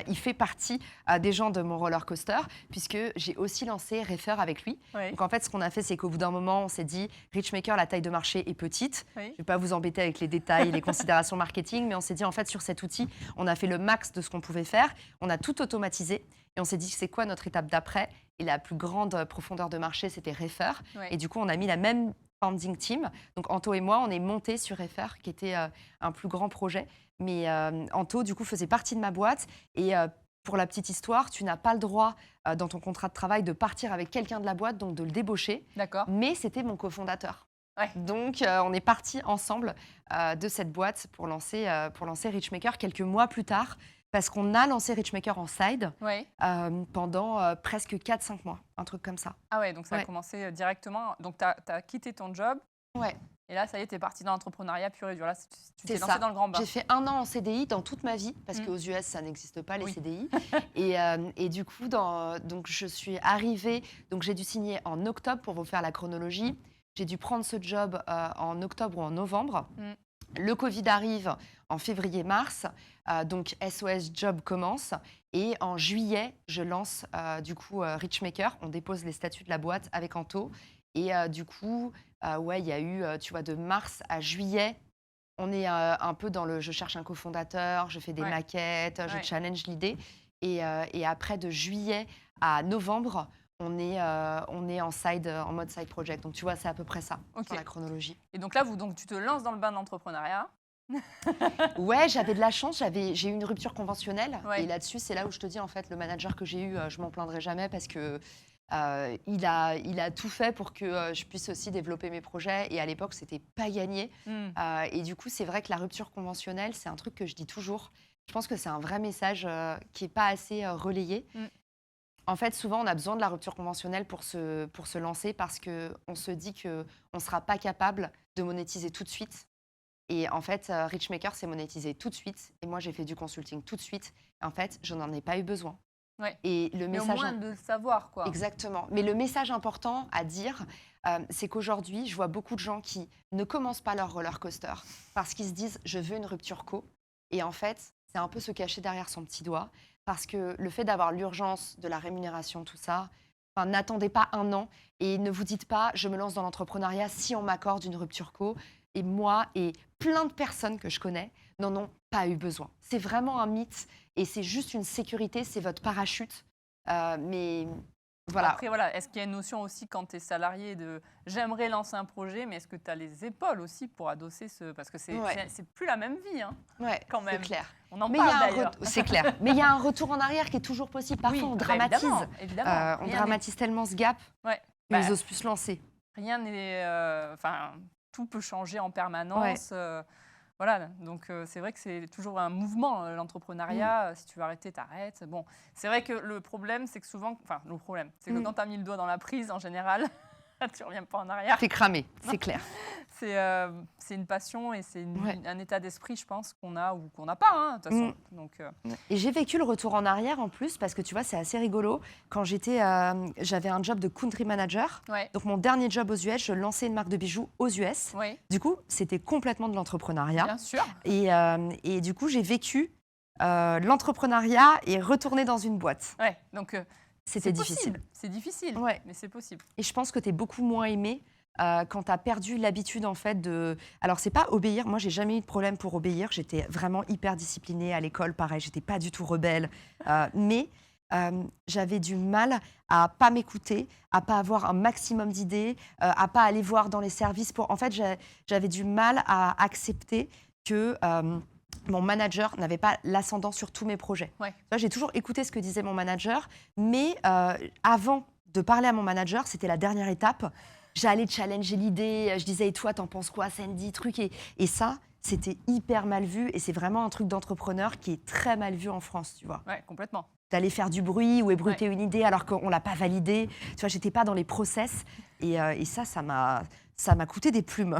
il fait partie des gens de mon roller coaster, puisque j'ai aussi lancé Refer avec lui. Oui. Donc en fait, ce qu'on a fait, c'est qu'au bout d'un moment, on s'est dit, Richmaker, la taille de marché est petite. Oui. Je ne vais pas vous embêter avec les détails et les considérations marketing, mais on s'est dit, en fait, sur cet outil, on a fait le max de ce qu'on pouvait faire. On a tout automatisé et on s'est dit, c'est quoi notre étape d'après? Et la plus grande profondeur de marché, c'était Refer. Oui. Et du coup, on a mis la même founding team. Donc Anto et moi, on est montés sur Refer, qui était un plus grand projet. Mais Anto, du coup, faisait partie de ma boîte. Et pour la petite histoire, tu n'as pas le droit, dans ton contrat de travail, de partir avec quelqu'un de la boîte, donc de le débaucher. D'accord. Mais c'était mon cofondateur. Ouais. Donc, on est partis ensemble de cette boîte pour lancer Richmaker quelques mois plus tard. Parce qu'on a lancé Richmaker en side Oui. pendant presque 4-5 mois, un truc comme ça. Ah ouais, donc ça a Ouais. commencé directement. Donc tu as quitté ton job. Ouais. Et là, ça y est, tu es parti dans l'entrepreneuriat pur et dur. Là, tu t'es C'est lancé ça. dans le grand bain. J'ai fait 1 an en CDI dans toute ma vie, parce qu'aux US, ça n'existe pas, les Oui. CDI. Et du coup, donc, je suis arrivée, donc j'ai dû signer en octobre pour vous faire la chronologie. J'ai dû prendre ce job en octobre ou en novembre. Le Covid arrive en février-mars, donc SOS Job commence. Et en juillet, je lance du coup Richmaker. On dépose les statuts de la boîte avec Anto. Et du coup, ouais, il y a eu, tu vois, de mars à juillet, on est un peu dans le je cherche un cofondateur, je fais des maquettes, je challenge l'idée. Et après, de juillet à novembre, on est en mode side project. Donc, tu vois, c'est à peu près ça, sur la chronologie. Et donc là, tu te lances dans le bain de l'entrepreneuriat. Ouais, j'avais de la chance, j'ai eu une rupture conventionnelle. Ouais. Et là-dessus, c'est là où je te dis, en fait, le manager que j'ai eu, je m'en plaindrai jamais parce que il a tout fait pour que je puisse aussi développer mes projets. Et à l'époque, c'était pas gagné. Et du coup, c'est vrai que la rupture conventionnelle, c'est un truc que je dis toujours. Je pense que c'est un vrai message qui n'est pas assez relayé. En fait, souvent, on a besoin de la rupture conventionnelle pour se lancer parce qu'on se dit qu'on ne sera pas capable de monétiser tout de suite. Et en fait, Richmaker s'est monétisé tout de suite. Et moi, j'ai fait du consulting tout de suite. Et en fait, je n'en ai pas eu besoin. Ouais. Et le Mais message au moins de le savoir, quoi. Exactement. Mais le message important à dire, c'est qu'aujourd'hui, je vois beaucoup de gens qui ne commencent pas leur roller coaster parce qu'ils se disent « je veux une rupture co ». Et en fait, c'est un peu se cacher derrière son petit doigt parce que le fait d'avoir l'urgence de la rémunération, tout ça, n'attendez pas 1 an et ne vous dites pas « je me lance dans l'entrepreneuriat si on m'accorde une rupture co ». Et moi et plein de personnes que je connais n'en ont pas eu besoin. C'est vraiment un mythe et c'est juste une sécurité, c'est votre parachute. Mais voilà. Après, voilà, est-ce qu'il y a une notion aussi quand tu es salarié de j'aimerais lancer un projet, mais est-ce que tu as les épaules aussi pour adosser ce. Parce que c'est plus la même vie, hein, ouais, quand même. c'est clair. On en mais parle d'ailleurs. C'est clair. Mais il y a un retour en arrière qui est toujours possible. Parfois, on dramatise. Évidemment. On dramatise tellement ce gap qu'ils n'osent plus se lancer. Rien n'est. Tout peut changer en permanence. Voilà, donc c'est vrai que c'est toujours un mouvement, l'entrepreneuriat. Si tu veux arrêter, t'arrêtes. Bon, c'est vrai que le problème, c'est que souvent... Enfin, le problème, c'est que quand tu as mis le doigt dans la prise, en général, Tu reviens pas en arrière. T'es cramé, c'est clair. C'est une passion et c'est Ouais. un état d'esprit, je pense, qu'on a ou qu'on n'a pas, hein, de toute façon. Donc, Et j'ai vécu le retour en arrière en plus parce que tu vois, c'est assez rigolo. Quand j'avais un job de country manager. ouais, Donc mon dernier job aux US, je lançais une marque de bijoux aux US. oui, Du coup, c'était complètement de l'entrepreneuriat. bien sûr. Et du coup, j'ai vécu l'entrepreneuriat et retourné dans une boîte. Ouais, donc, C'était c'est difficile. possible. C'est difficile, Ouais. mais c'est possible. Et je pense que tu es beaucoup moins aimé quand tu as perdu l'habitude en fait de... Alors, c'est pas obéir. Moi, j'ai jamais eu de problème pour obéir. J'étais vraiment hyper disciplinée à l'école, pareil. J'étais pas du tout rebelle. Mais j'avais du mal à pas m'écouter, à pas avoir un maximum d'idées, à pas aller voir dans les services. En fait, j'avais du mal à accepter que... mon manager n'avait pas l'ascendant sur tous mes projets. Ouais. J'ai toujours écouté ce que disait mon manager, mais avant de parler à mon manager, c'était la dernière étape. J'allais challenger l'idée, je disais « Et toi, t'en penses quoi, Sandy ?» truc. Et ça, c'était hyper mal vu. Et c'est vraiment un truc d'entrepreneur qui est très mal vu en France, tu vois. Ouais, complètement. D'aller faire du bruit ou ébruiter une idée alors qu'on ne l'a pas validée. Tu vois, j'étais pas dans les process. Et ça m'a coûté des plumes.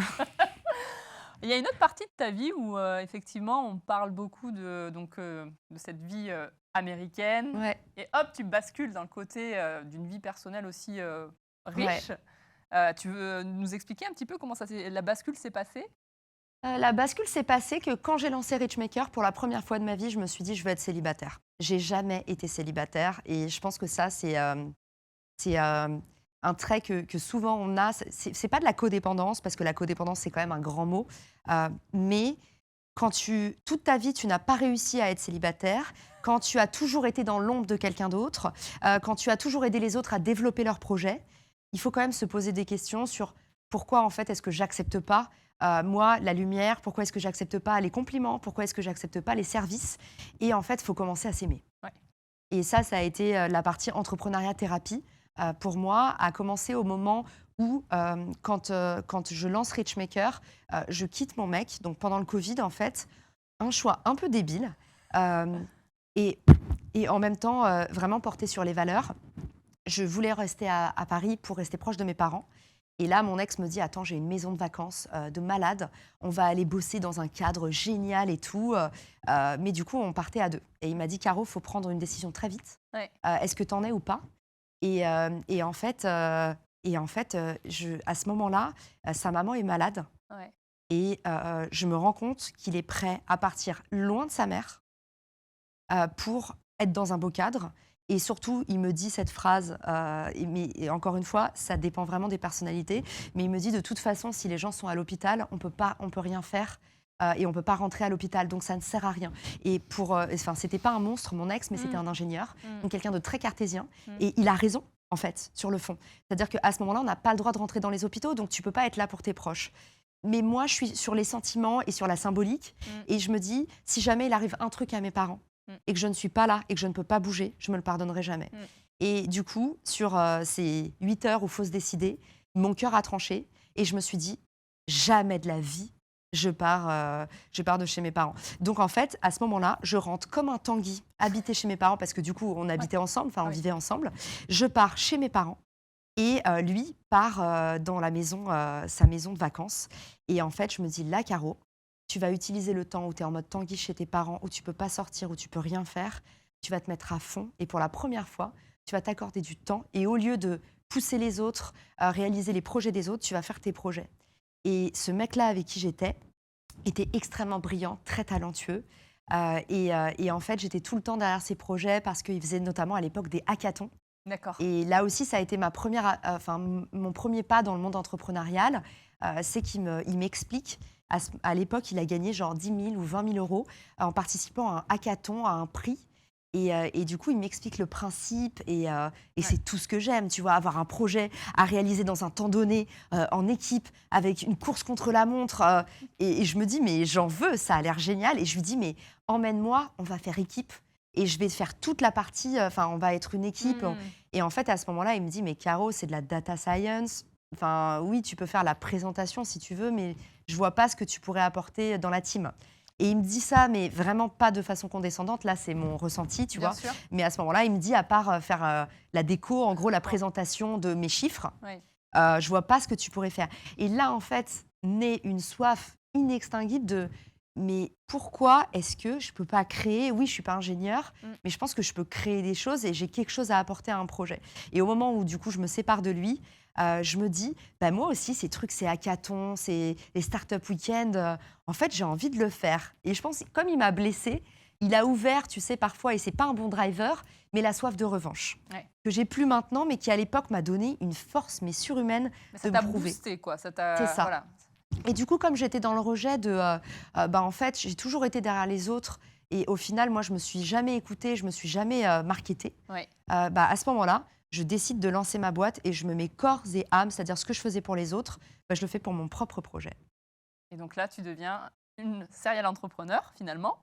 Il y a une autre partie de ta vie où, effectivement, on parle beaucoup de cette vie américaine. Ouais. Et hop, tu bascules dans le côté d'une vie personnelle aussi riche. Tu veux nous expliquer un petit peu comment la bascule s'est passée? La bascule s'est passée que quand j'ai lancé Richmaker, pour la première fois de ma vie, je me suis dit je veux être célibataire. J'ai jamais été célibataire et je pense que ça, c'est un trait que souvent on a. C'est pas de la codépendance, parce que la codépendance, c'est quand même un grand mot. Mais quand toute ta vie, tu n'as pas réussi à être célibataire, quand tu as toujours été dans l'ombre de quelqu'un d'autre, quand tu as toujours aidé les autres à développer leurs projets, il faut quand même se poser des questions sur pourquoi, en fait, est-ce que j'accepte pas moi, la lumière, pourquoi est-ce que j'accepte pas les compliments, pourquoi est-ce que j'accepte pas les services. Et en fait, il faut commencer à s'aimer. Ouais. Et ça a été la partie entrepreneuriat-thérapie pour moi, a commencé au moment où, quand je lance Richmaker, je quitte mon mec. Donc pendant le Covid, en fait, un choix un peu débile et en même temps vraiment porté sur les valeurs. Je voulais rester à Paris pour rester proche de mes parents. Et là, mon ex me dit « Attends, j'ai une maison de vacances de malade. On va aller bosser dans un cadre génial et tout. » Mais du coup, on partait à deux. Et il m'a dit « Caro, il faut prendre une décision très vite. Ouais. Est-ce que tu en es ou pas ?» Et en fait, à ce moment-là, sa maman est malade. Ouais. Et je me rends compte qu'il est prêt à partir loin de sa mère pour être dans un beau cadre. Et surtout, il me dit cette phrase, et encore une fois, ça dépend vraiment des personnalités, mais il me dit de toute façon, si les gens sont à l'hôpital, on peut rien faire et on ne peut pas rentrer à l'hôpital, donc ça ne sert à rien. Et c'était pas un monstre, mon ex, mais c'était un ingénieur, donc quelqu'un de très cartésien, et il a raison, en fait, sur le fond. C'est-à-dire qu'à ce moment-là, on n'a pas le droit de rentrer dans les hôpitaux, donc tu ne peux pas être là pour tes proches. Mais moi, je suis sur les sentiments et sur la symbolique, et je me dis, si jamais il arrive un truc à mes parents, et que je ne suis pas là et que je ne peux pas bouger, je ne me le pardonnerai jamais. Et du coup, sur ces 8 heures où il faut se décider, mon cœur a tranché et je me suis dit, jamais de la vie, je pars de chez mes parents. Donc en fait, à ce moment-là, je rentre comme un Tanguy habiter chez mes parents, parce que du coup, on habitait ensemble, on vivait ensemble. Je pars chez mes parents et lui part dans la maison, sa maison de vacances. Et en fait, je me dis, là, Caro, tu vas utiliser le temps où tu es en mode Tanguy chez tes parents, où tu ne peux pas sortir, où tu ne peux rien faire. Tu vas te mettre à fond et pour la première fois, tu vas t'accorder du temps. Et au lieu de pousser les autres, réaliser les projets des autres, tu vas faire tes projets. Et ce mec-là avec qui j'étais était extrêmement brillant, très talentueux. Et en fait, j'étais tout le temps derrière ses projets parce qu'il faisait notamment à l'époque des hackathons. D'accord. Et là aussi, ça a été mon premier pas dans le monde entrepreneurial. C'est qu'il m'explique. À l'époque, il a gagné genre 10 000 ou 20 000 euros en participant à un hackathon, à un prix. Et du coup, il m'explique le principe et c'est tout ce que j'aime, tu vois, avoir un projet à réaliser dans un temps donné, en équipe, avec une course contre la montre. Et je me dis, mais j'en veux, ça a l'air génial. Et je lui dis, mais emmène-moi, on va faire équipe. Et je vais faire toute la partie, on va être une équipe. Et en fait, à ce moment-là, il me dit, mais Caro, c'est de la data science. Enfin, oui, tu peux faire la présentation si tu veux, mais je vois pas ce que tu pourrais apporter dans la team. Et il me dit ça, mais vraiment pas de façon condescendante. Là, c'est mon ressenti, tu vois. Sûr. Mais à ce moment-là, il me dit, à part faire la déco, en gros, la présentation de mes chiffres, Je vois pas ce que tu pourrais faire. Et là, en fait, naît une soif inextinguible de mais pourquoi est-ce que je peux pas créer? Oui, je suis pas ingénieure, mais je pense que je peux créer des choses et j'ai quelque chose à apporter à un projet. Et au moment où, du coup, je me sépare de lui, je me dis, bah, moi aussi, ces trucs, ces hackathons, les startup week-ends, en fait, j'ai envie de le faire. Et je pense, comme il m'a blessée, il a ouvert, tu sais, parfois, et c'est pas un bon driver, mais la soif de revanche. Ouais. Que j'ai plus maintenant, mais qui, à l'époque, m'a donné une force, mais surhumaine, Mais de ça me t'a prouver. boosté, quoi. Ça C'est t'a... ça. Voilà. Et du coup, comme j'étais dans le rejet de, bah, en fait, j'ai toujours été derrière les autres. Et au final, moi, je me suis jamais écoutée, je me suis jamais marketée. Ouais. Bah, à ce moment-là, je décide de lancer ma boîte et je me mets corps et âme, c'est-à-dire ce que je faisais pour les autres, bah, je le fais pour mon propre projet. Et donc là, tu deviens une serial entrepreneur, finalement.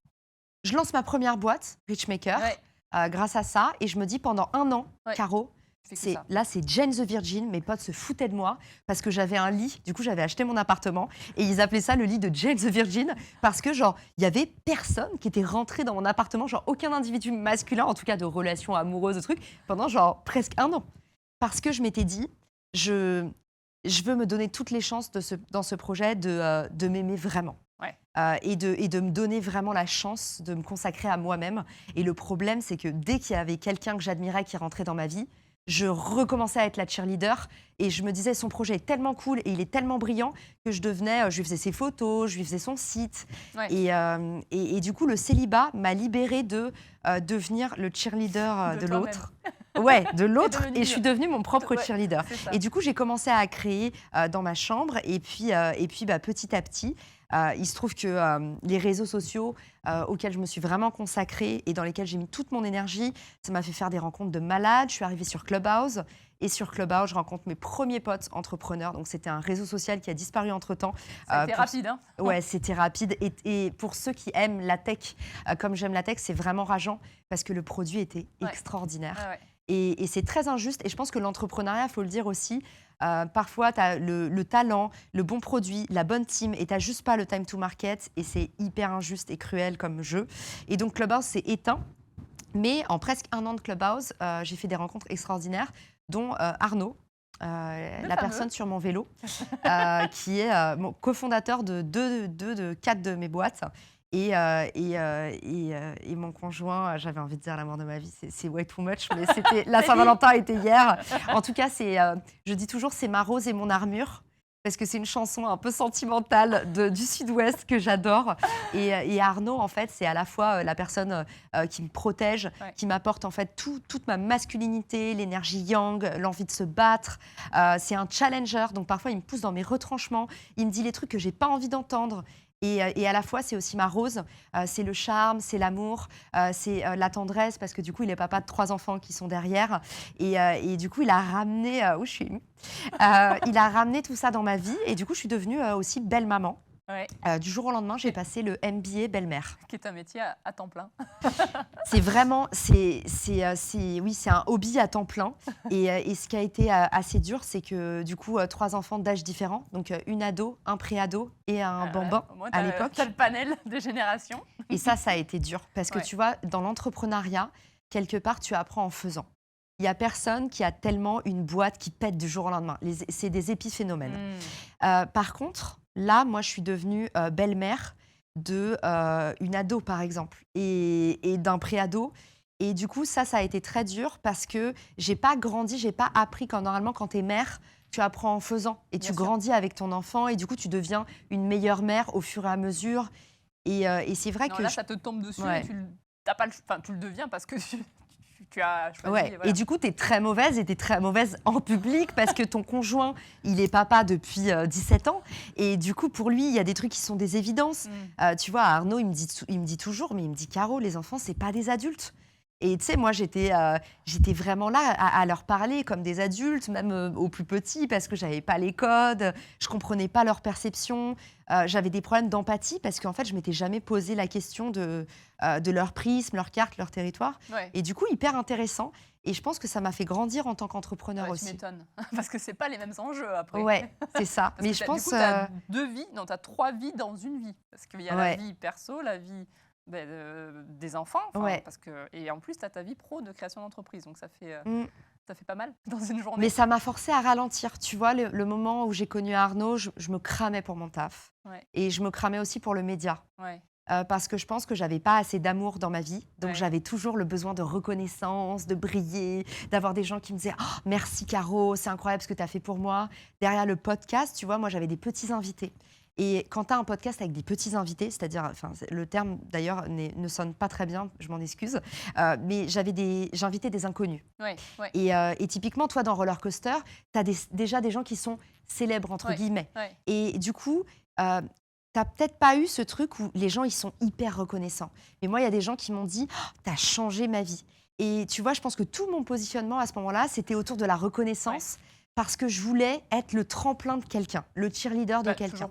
Je lance ma première boîte, Richmaker, Ouais. grâce à ça. Et je me dis pendant 1 an, Ouais. Caro, Tu fais que ça. là, c'est Jane the Virgin. Mes potes se foutaient de moi parce que j'avais un lit. Du coup, j'avais acheté mon appartement et ils appelaient ça le lit de Jane the Virgin parce que, genre, il y avait personne qui était rentré dans mon appartement, genre, aucun individu masculin, en tout cas de relations amoureuses, de trucs, pendant, genre, presque 1 an. Parce que je m'étais dit, je veux me donner toutes les chances dans ce projet de m'aimer vraiment. Ouais. Et de me donner vraiment la chance de me consacrer à moi-même. Et le problème, c'est que dès qu'il y avait quelqu'un que j'admirais qui rentrait dans ma vie, je recommençais à être la cheerleader et je me disais son projet est tellement cool et il est tellement brillant que je lui faisais ses photos, je lui faisais son site. Ouais. Et du coup, le célibat m'a libérée de devenir le cheerleader de toi-même. l'autre. Ouais, de l'autre, devenue- et je suis devenue mon propre Ouais, cheerleader. c'est ça. Et du coup, j'ai commencé à créer dans ma chambre, et puis bah, petit à petit, il se trouve que les réseaux sociaux auxquels je me suis vraiment consacrée et dans lesquels j'ai mis toute mon énergie, ça m'a fait faire des rencontres de malades. Je suis arrivée sur Clubhouse, et sur Clubhouse, je rencontre mes premiers potes entrepreneurs. Donc, c'était un réseau social qui a disparu entre-temps. Ça a été pour- rapide, hein. Ouais, c'était rapide. Et pour ceux qui aiment la tech, comme j'aime la tech, c'est vraiment rageant parce que le produit était Ouais. extraordinaire. Ouais, ouais. Et c'est très injuste. Et je pense que l'entrepreneuriat, il faut le dire aussi, parfois, tu as le talent, le bon produit, la bonne team, et tu n'as juste pas le time to market. Et c'est hyper injuste et cruel comme jeu. Et donc, Clubhouse s'est éteint. Mais en presque 1 an de Clubhouse, j'ai fait des rencontres extraordinaires, dont Arnaud, la fameux. personne sur mon vélo, qui est mon cofondateur de 4 de mes boîtes. Et mon conjoint, j'avais envie de dire l'amour de ma vie, c'est way too much, mais c'était la Saint-Valentin était hier. En tout cas, je dis toujours, c'est ma rose et mon armure. Parce que c'est une chanson un peu sentimentale du Sud-Ouest que j'adore. Et Arnaud, en fait, c'est à la fois la personne qui me protège, Ouais. qui m'apporte en fait toute ma masculinité, l'énergie yang, l'envie de se battre. C'est un challenger, donc parfois il me pousse dans mes retranchements, il me dit les trucs que j'ai pas envie d'entendre. Et à la fois, c'est aussi ma rose, c'est le charme, c'est l'amour, c'est la tendresse, parce que du coup, il est papa de 3 enfants qui sont derrière. Et du coup, il a ramené, où je suis émue. Il a ramené tout ça dans ma vie. Et du coup, je suis devenue aussi belle maman. Ouais. Du jour au lendemain, j'ai passé le MBA belle-mère. Qui est un métier à temps plein. C'est vraiment, oui, c'est un hobby à temps plein. Et ce qui a été assez dur, c'est que du coup, 3 enfants d'âge différents, donc une ado, un pré-ado et un bambin Au moins, à l'époque. t'as le panel des générations. Et ça a été dur parce que Ouais. tu vois, dans l'entrepreneuriat, quelque part, tu apprends en faisant. Il n'y a personne qui a tellement une boîte qui pète du jour au lendemain. C'est des épiphénomènes. Par contre, là, moi, je suis devenue belle-mère d'une ado, par exemple, et d'un pré-ado. Et du coup, ça a été très dur parce que j'ai pas grandi, j'ai pas appris quand normalement, quand tu es mère, tu apprends en faisant et Bien tu sûr. grandis avec ton enfant et du coup, tu deviens une meilleure mère au fur et à mesure. Et c'est vrai Non, que là, ça te tombe dessus Ouais. et tu le deviens parce que tu as choisi. Ouais. Voilà. Et du coup, tu es très mauvaise et tu es très mauvaise en public parce que ton conjoint, il est papa depuis 17 ans. Et du coup, pour lui, il y a des trucs qui sont des évidences. Tu vois, Arnaud, il me dit toujours, mais il me dit, Caro, les enfants, c'est pas des adultes. Et tu sais, moi, j'étais vraiment là à leur parler comme des adultes, même aux plus petits, parce que j'avais pas les codes, je comprenais pas leur perception, j'avais des problèmes d'empathie parce qu'en fait, je m'étais jamais posé la question de leur prisme, leur carte, leur territoire. Ouais. Et du coup, hyper intéressant. Et je pense que ça m'a fait grandir en tant qu'entrepreneur Ouais, tu aussi. m'étonnes. Parce que c'est pas les mêmes enjeux après. Ouais, c'est ça. Parce Mais que je pense. Du coup, tu as 2 vies, non, tu as 3 vies dans une vie. Parce qu'il y a la Ouais. vie perso, la vie des enfants. Ouais. Et en plus, tu as ta vie pro de création d'entreprise. Donc ça fait. Mm. Ça fait pas mal dans une journée. Mais ça m'a forcé à ralentir. Tu vois, le moment où j'ai connu Arnaud, je me cramais pour mon taf. Ouais, Et je me cramais aussi pour le média. ouais, Parce que je pense que j'avais pas assez d'amour dans ma vie. Donc Ouais. j'avais toujours le besoin de reconnaissance, de briller, d'avoir des gens qui me disaient «Oh, merci Caro, c'est incroyable ce que tu as fait pour moi». Derrière le podcast, tu vois, moi j'avais des petits invités. Et quand tu as un podcast avec des petits invités, c'est-à-dire, enfin, le terme d'ailleurs ne sonne pas très bien, je m'en excuse, mais j'invitais des inconnus. ouais, ouais, Et typiquement, toi, dans Roller Coaster, tu as déjà des gens qui sont célèbres, entre Ouais. guillemets. ouais. Et du coup, tu n'as peut-être pas eu ce truc où les gens, ils sont hyper reconnaissants. Mais moi, il y a des gens qui m'ont dit oh, tu as changé ma vie. Et tu vois, je pense que tout mon positionnement à ce moment-là, c'était autour de la reconnaissance parce que je voulais être le tremplin de quelqu'un, le cheerleader de Bah, quelqu'un.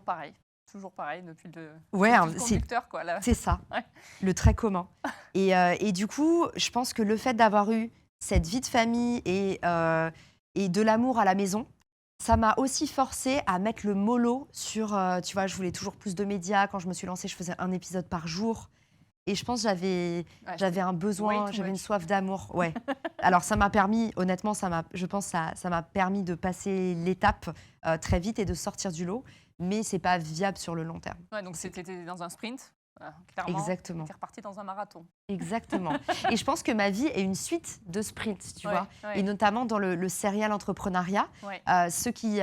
toujours pareil depuis le, Ouais, depuis le c'est conducteur, quoi. Là. c'est ça, Ouais. le très commun. Et du coup, je pense que le fait d'avoir eu cette vie de famille et de l'amour à la maison, ça m'a aussi forcé à mettre le mollo sur, tu vois, je voulais toujours plus de médias. Quand je me suis lancée, je faisais un épisode par jour. Et je pense que Ouais, j'avais un way besoin, too j'avais une much. soif d'amour. Ouais. Alors ça m'a permis, honnêtement, je pense que ça m'a permis de passer l'étape très vite et de sortir du lot. Mais c'est pas viable sur le long terme. Ouais, donc c'était dans un sprint, voilà, clairement. Exactement. Tu es reparti dans un marathon. Exactement. Et je pense que ma vie est une suite de sprints, tu Ouais, vois. ouais. Et notamment dans le serial entrepreneuriat, Ouais. ceux qui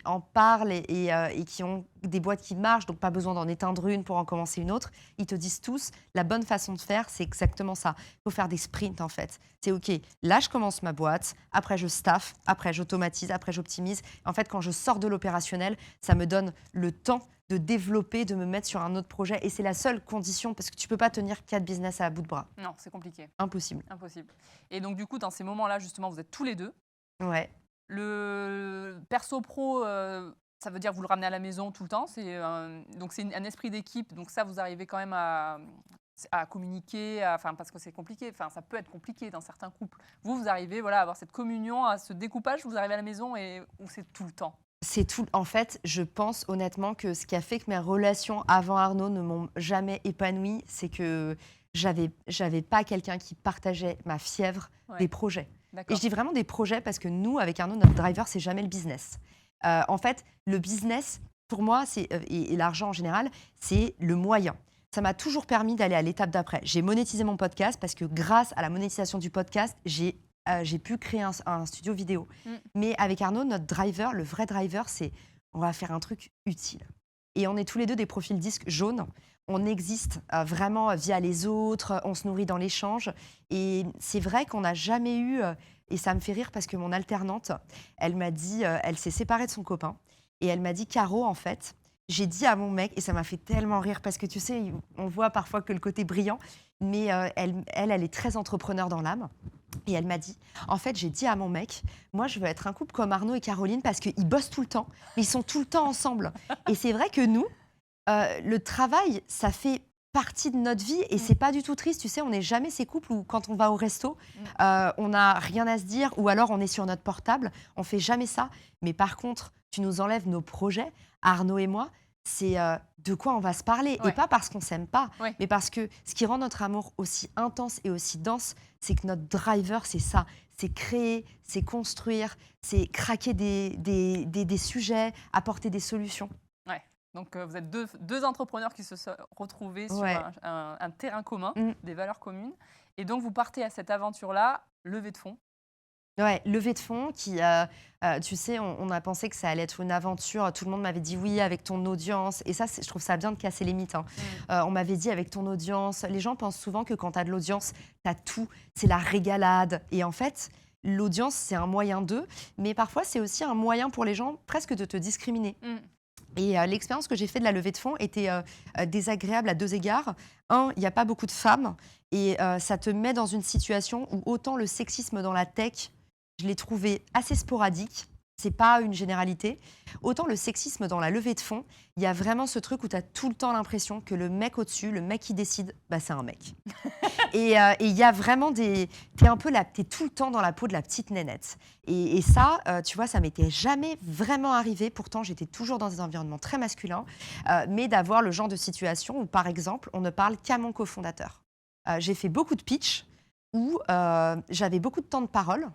en parlent et qui ont des boîtes qui marchent, donc pas besoin d'en éteindre une pour en commencer une autre, ils te disent tous, la bonne façon de faire, c'est exactement ça. Il faut faire des sprints, en fait. C'est OK, là, je commence ma boîte, après, je staff, après, j'automatise, après, j'optimise. En fait, quand je sors de l'opérationnel, ça me donne le temps de développer, de me mettre sur un autre projet. Et c'est la seule condition, parce que tu peux pas tenir 4 business à bout de bras. Non, c'est compliqué, Impossible. impossible. Et donc, du coup, dans ces moments-là, justement, vous êtes tous les deux. Ouais. Le perso-pro, ça veut dire que vous le ramenez à la maison tout le temps. Donc, c'est un esprit d'équipe. Donc, ça, vous arrivez quand même à communiquer, enfin, parce que c'est compliqué. Enfin, ça peut être compliqué dans certains couples. Vous arrivez voilà, à avoir cette communion, à ce découpage. Vous arrivez à la maison où c'est tout le temps. C'est tout. En fait, je pense honnêtement que ce qui a fait que mes relations avant Arnaud ne m'ont jamais épanouie, c'est que j'avais pas quelqu'un qui partageait ma fièvre Ouais. des projets. Et D'accord. je dis vraiment des projets parce que nous, avec Arnaud, notre driver, c'est jamais le business. En fait, le business, pour moi, et l'argent en général, c'est le moyen. Ça m'a toujours permis d'aller à l'étape d'après. J'ai monétisé mon podcast parce que grâce à la monétisation du podcast, j'ai pu créer un studio vidéo. Mais avec Arnaud, notre driver, le vrai driver, c'est on va faire un truc utile. Et on est tous les deux des profils disques jaunes. On existe vraiment via les autres, on se nourrit dans l'échange. Et c'est vrai qu'on n'a jamais eu, et ça me fait rire parce que mon alternante, elle m'a dit, elle s'est séparée de son copain, et elle m'a dit, Caro, en fait, j'ai dit à mon mec, et ça m'a fait tellement rire parce que tu sais, on voit parfois que le côté brillant, mais elle est très entrepreneur dans l'âme. Et elle m'a dit, en fait, j'ai dit à mon mec, moi, je veux être un couple comme Arnaud et Caroline parce qu'ils bossent tout le temps, mais ils sont tout le temps ensemble. Et c'est vrai que nous, le travail, ça fait partie de notre vie et c'est pas du tout triste. Tu sais, on n'est jamais ces couples où quand on va au resto, on n'a rien à se dire ou alors on est sur notre portable. On fait jamais ça. Mais par contre, tu nous enlèves nos projets, Arnaud et moi, c'est de quoi on va se parler. Ouais. Et pas parce qu'on s'aime pas, Ouais. mais parce que ce qui rend notre amour aussi intense et aussi dense, c'est que notre driver, c'est ça. C'est créer, c'est construire, c'est craquer des sujets, apporter des solutions. Ouais. Donc, vous êtes deux entrepreneurs qui se sont retrouvés sur Ouais. un terrain commun, Mm. des valeurs communes. Et donc, vous partez à cette aventure-là, levée de fonds. Ouais, levée de fonds qui, tu sais, on a pensé que ça allait être une aventure. Tout le monde m'avait dit oui avec ton audience. Et ça, je trouve ça bien de casser les mythes. Hein. On m'avait dit avec ton audience. Les gens pensent souvent que quand tu as de l'audience, tu as tout. C'est la régalade. Et en fait, l'audience, c'est un moyen d'eux. Mais parfois, c'est aussi un moyen pour les gens presque de te discriminer. Mm. Et l'expérience que j'ai faite de la levée de fonds était désagréable à 2 égards. Un, il n'y a pas beaucoup de femmes. Et ça te met dans une situation où autant le sexisme dans la tech, je l'ai trouvé assez sporadique. C'est pas une généralité. Autant le sexisme dans la levée de fonds, il y a vraiment ce truc où tu as tout le temps l'impression que le mec au-dessus, le mec qui décide, bah, c'est un mec. Et il y a vraiment t'es tout le temps dans la peau de la petite nénette. Et ça, tu vois, ça m'était jamais vraiment arrivé. Pourtant, j'étais toujours dans un environnement très masculin. Mais d'avoir le genre de situation où, par exemple, on ne parle qu'à mon cofondateur. J'ai fait beaucoup de pitch où j'avais beaucoup de temps de parole.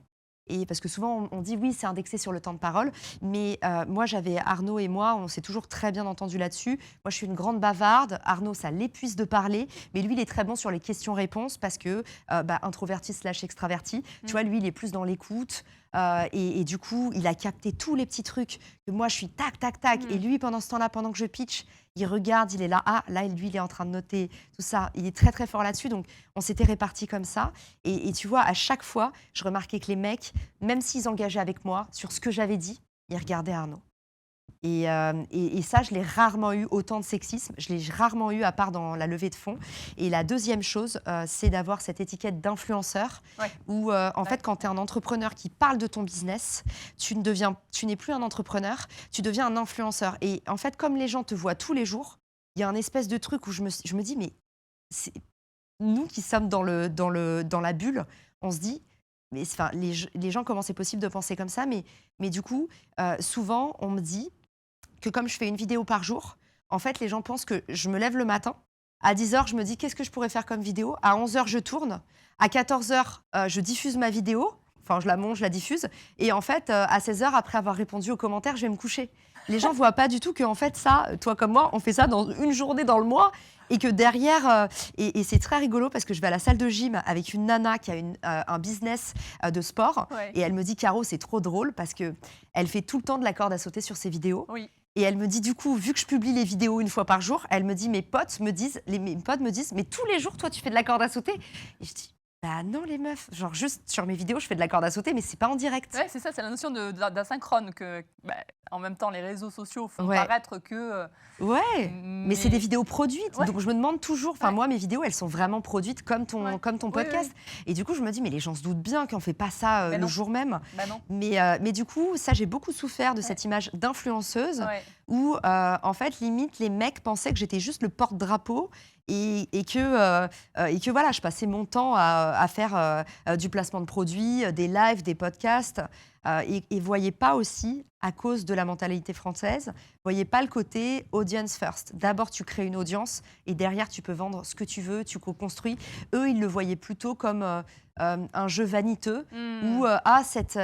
Et parce que souvent, on dit oui, c'est indexé sur le temps de parole. Mais moi, Arnaud et moi, on s'est toujours très bien entendu là-dessus. Moi, je suis une grande bavarde. Arnaud, ça l'épuise de parler. Mais lui, il est très bon sur les questions-réponses parce que introverti / extraverti. Tu vois, lui, il est plus dans l'écoute. Et du coup, il a capté tous les petits trucs que moi, je suis tac, tac, tac. Et lui, pendant ce temps-là, pendant que je pitch, il regarde, il est là. Ah, là, lui, il est en train de noter tout ça. Il est très, très fort là-dessus. Donc, on s'était répartis comme ça. Et tu vois, à chaque fois, je remarquais que les mecs, même s'ils engageaient avec moi sur ce que j'avais dit, ils regardaient Arnaud. Et ça, je l'ai rarement eu, autant de sexisme. Je l'ai rarement eu, à part dans la levée de fonds. Et la deuxième chose, c'est d'avoir cette étiquette d'influenceur, où, en fait, quand tu es un entrepreneur qui parle de ton business, tu n'es plus un entrepreneur, tu deviens un influenceur. Et en fait, comme les gens te voient tous les jours, il y a un espèce de truc où je me dis, mais nous qui sommes dans la bulle, on se dit, mais les gens, comment c'est possible de penser comme ça, mais du coup, souvent, on me dit que comme je fais une vidéo par jour, en fait, les gens pensent que je me lève le matin. À 10h, je me dis, qu'est-ce que je pourrais faire comme vidéo? À 11h, je tourne. À 14h, je diffuse ma vidéo. Enfin, je la monte, je la diffuse. Et en fait, à 16h, après avoir répondu aux commentaires, je vais me coucher. Les gens ne voient pas du tout qu'en fait, ça, toi comme moi, on fait ça dans une journée dans le mois. Et que derrière, et c'est très rigolo parce que je vais à la salle de gym avec une nana qui a un business de sport. Et elle me dit, Caro, c'est trop drôle parce qu'elle fait tout le temps de la corde à sauter sur ses vidéos. Oui. Et elle me dit, du coup, vu que je publie les vidéos une fois par jour, elle me dit, mes potes me disent, mais tous les jours, toi, tu fais de la corde à sauter? Et je dis, bah non, les meufs. Genre, juste sur mes vidéos, je fais de la corde à sauter, mais c'est pas en direct. Ouais, c'est ça, c'est la notion d'asynchrone que, en même temps, les réseaux sociaux font paraître que. Mais c'est des vidéos produites. Donc, je me demande toujours, moi, mes vidéos, elles sont vraiment produites comme ton podcast. Et du coup, je me dis, mais les gens se doutent bien qu'on fait pas ça le jour même. Non. Mais du coup, ça, j'ai beaucoup souffert de cette image d'influenceuse où, en fait, limite, les mecs pensaient que j'étais juste le porte-drapeau. Et que voilà, je passais mon temps à faire du placement de produits, des lives, des podcasts, et voyais pas aussi, à cause de la mentalité française, voyais pas le côté audience first. D'abord, tu crées une audience et derrière, tu peux vendre ce que tu veux, tu co-construis. Eux, ils le voyaient plutôt comme un jeu vaniteux où cette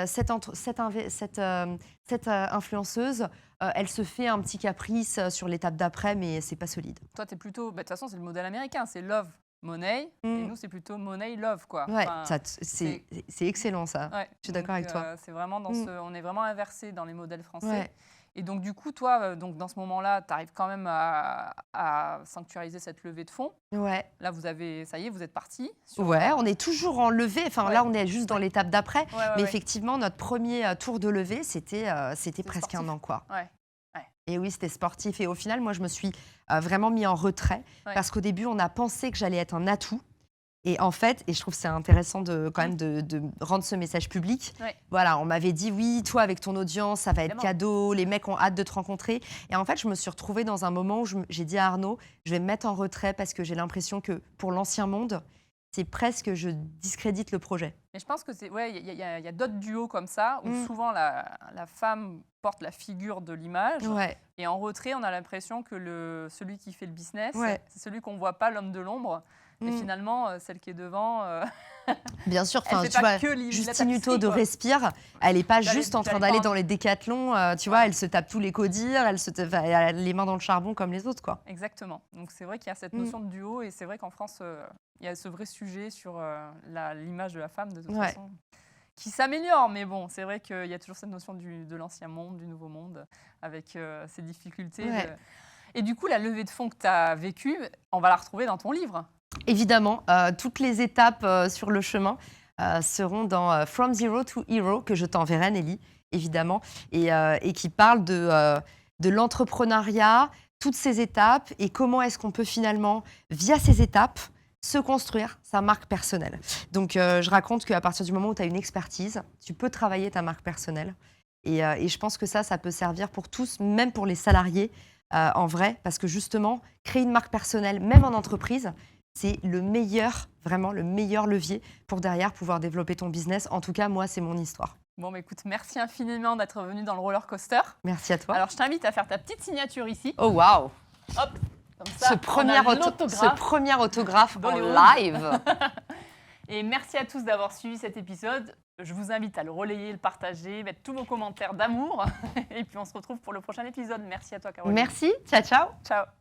influenceuse, elle se fait un petit caprice sur l'étape d'après, mais c'est pas solide. Toi, tu es plutôt. De toute façon, c'est le modèle américain, c'est love, money. Et nous, c'est plutôt money, love, quoi. Ouais, c'est excellent, ça. Ouais. Je suis d'accord avec toi. C'est vraiment on est vraiment inversé dans les modèles français. Ouais. Et donc, du coup, toi, dans ce moment-là, tu arrives quand même à sanctuariser cette levée de fonds. Ouais. Là, ça y est, vous êtes partis. Ouais, on est toujours en levée. Enfin, là, on est juste dans l'étape d'après. Mais effectivement, notre premier tour de levée, c'était presque sportif. 1 an, quoi. Ouais. Et oui, c'était sportif. Et au final, moi, je me suis vraiment mis en retrait parce qu'au début, on a pensé que j'allais être un atout. Et en fait, et je trouve que c'est intéressant de rendre ce message public. Voilà, on m'avait dit, oui, toi, avec ton audience, ça va être cadeau, les mecs ont hâte de te rencontrer. Et en fait, je me suis retrouvée dans un moment où j'ai dit à Arnaud, je vais me mettre en retrait parce que j'ai l'impression que pour l'ancien monde, c'est presque, je discrédite le projet. Mais je pense que il y a d'autres duos comme ça, où souvent la femme porte la figure de l'image. Et en retrait, on a l'impression que celui qui fait le business, c'est celui qu'on ne voit pas, l'homme de l'ombre. Et finalement, celle qui est devant, bien sûr, tu vois, Justine Hutto de Respire, elle n'est pas juste en train d'aller dans les décathlons, tu vois, elle se tape tous les codires, elle a les mains dans le charbon comme les autres, quoi. Exactement. Donc c'est vrai qu'il y a cette notion de duo, et c'est vrai qu'en France, il y a ce vrai sujet sur l'image de la femme, de toute façon, qui s'améliore. Mais bon, c'est vrai qu'il y a toujours cette notion de l'ancien monde, du nouveau monde, avec ses difficultés. Et du coup, la levée de fonds que tu as vécue, on va la retrouver dans ton livre. Évidemment, toutes les étapes sur le chemin seront dans From Zero to Hero, que je t'enverrai, Nelly, évidemment, et qui parle de l'entrepreneuriat, toutes ces étapes, et comment est-ce qu'on peut finalement, via ces étapes, se construire sa marque personnelle. Donc, je raconte qu'à partir du moment où tu as une expertise, tu peux travailler ta marque personnelle. Et je pense que ça peut servir pour tous, même pour les salariés, en vrai, parce que justement, créer une marque personnelle, même en entreprise, c'est vraiment le meilleur levier pour derrière pouvoir développer ton business. En tout cas, moi, c'est mon histoire. Bon, écoute, merci infiniment d'être venu dans le roller coaster. Merci à toi. Alors, je t'invite à faire ta petite signature ici. Oh, waouh! Hop, comme ça, ce premier autographe en live. Et merci à tous d'avoir suivi cet épisode. Je vous invite à le relayer, le partager, mettre tous vos commentaires d'amour. Et puis on se retrouve pour le prochain épisode. Merci à toi, Caroline. Merci, ciao, ciao. Ciao.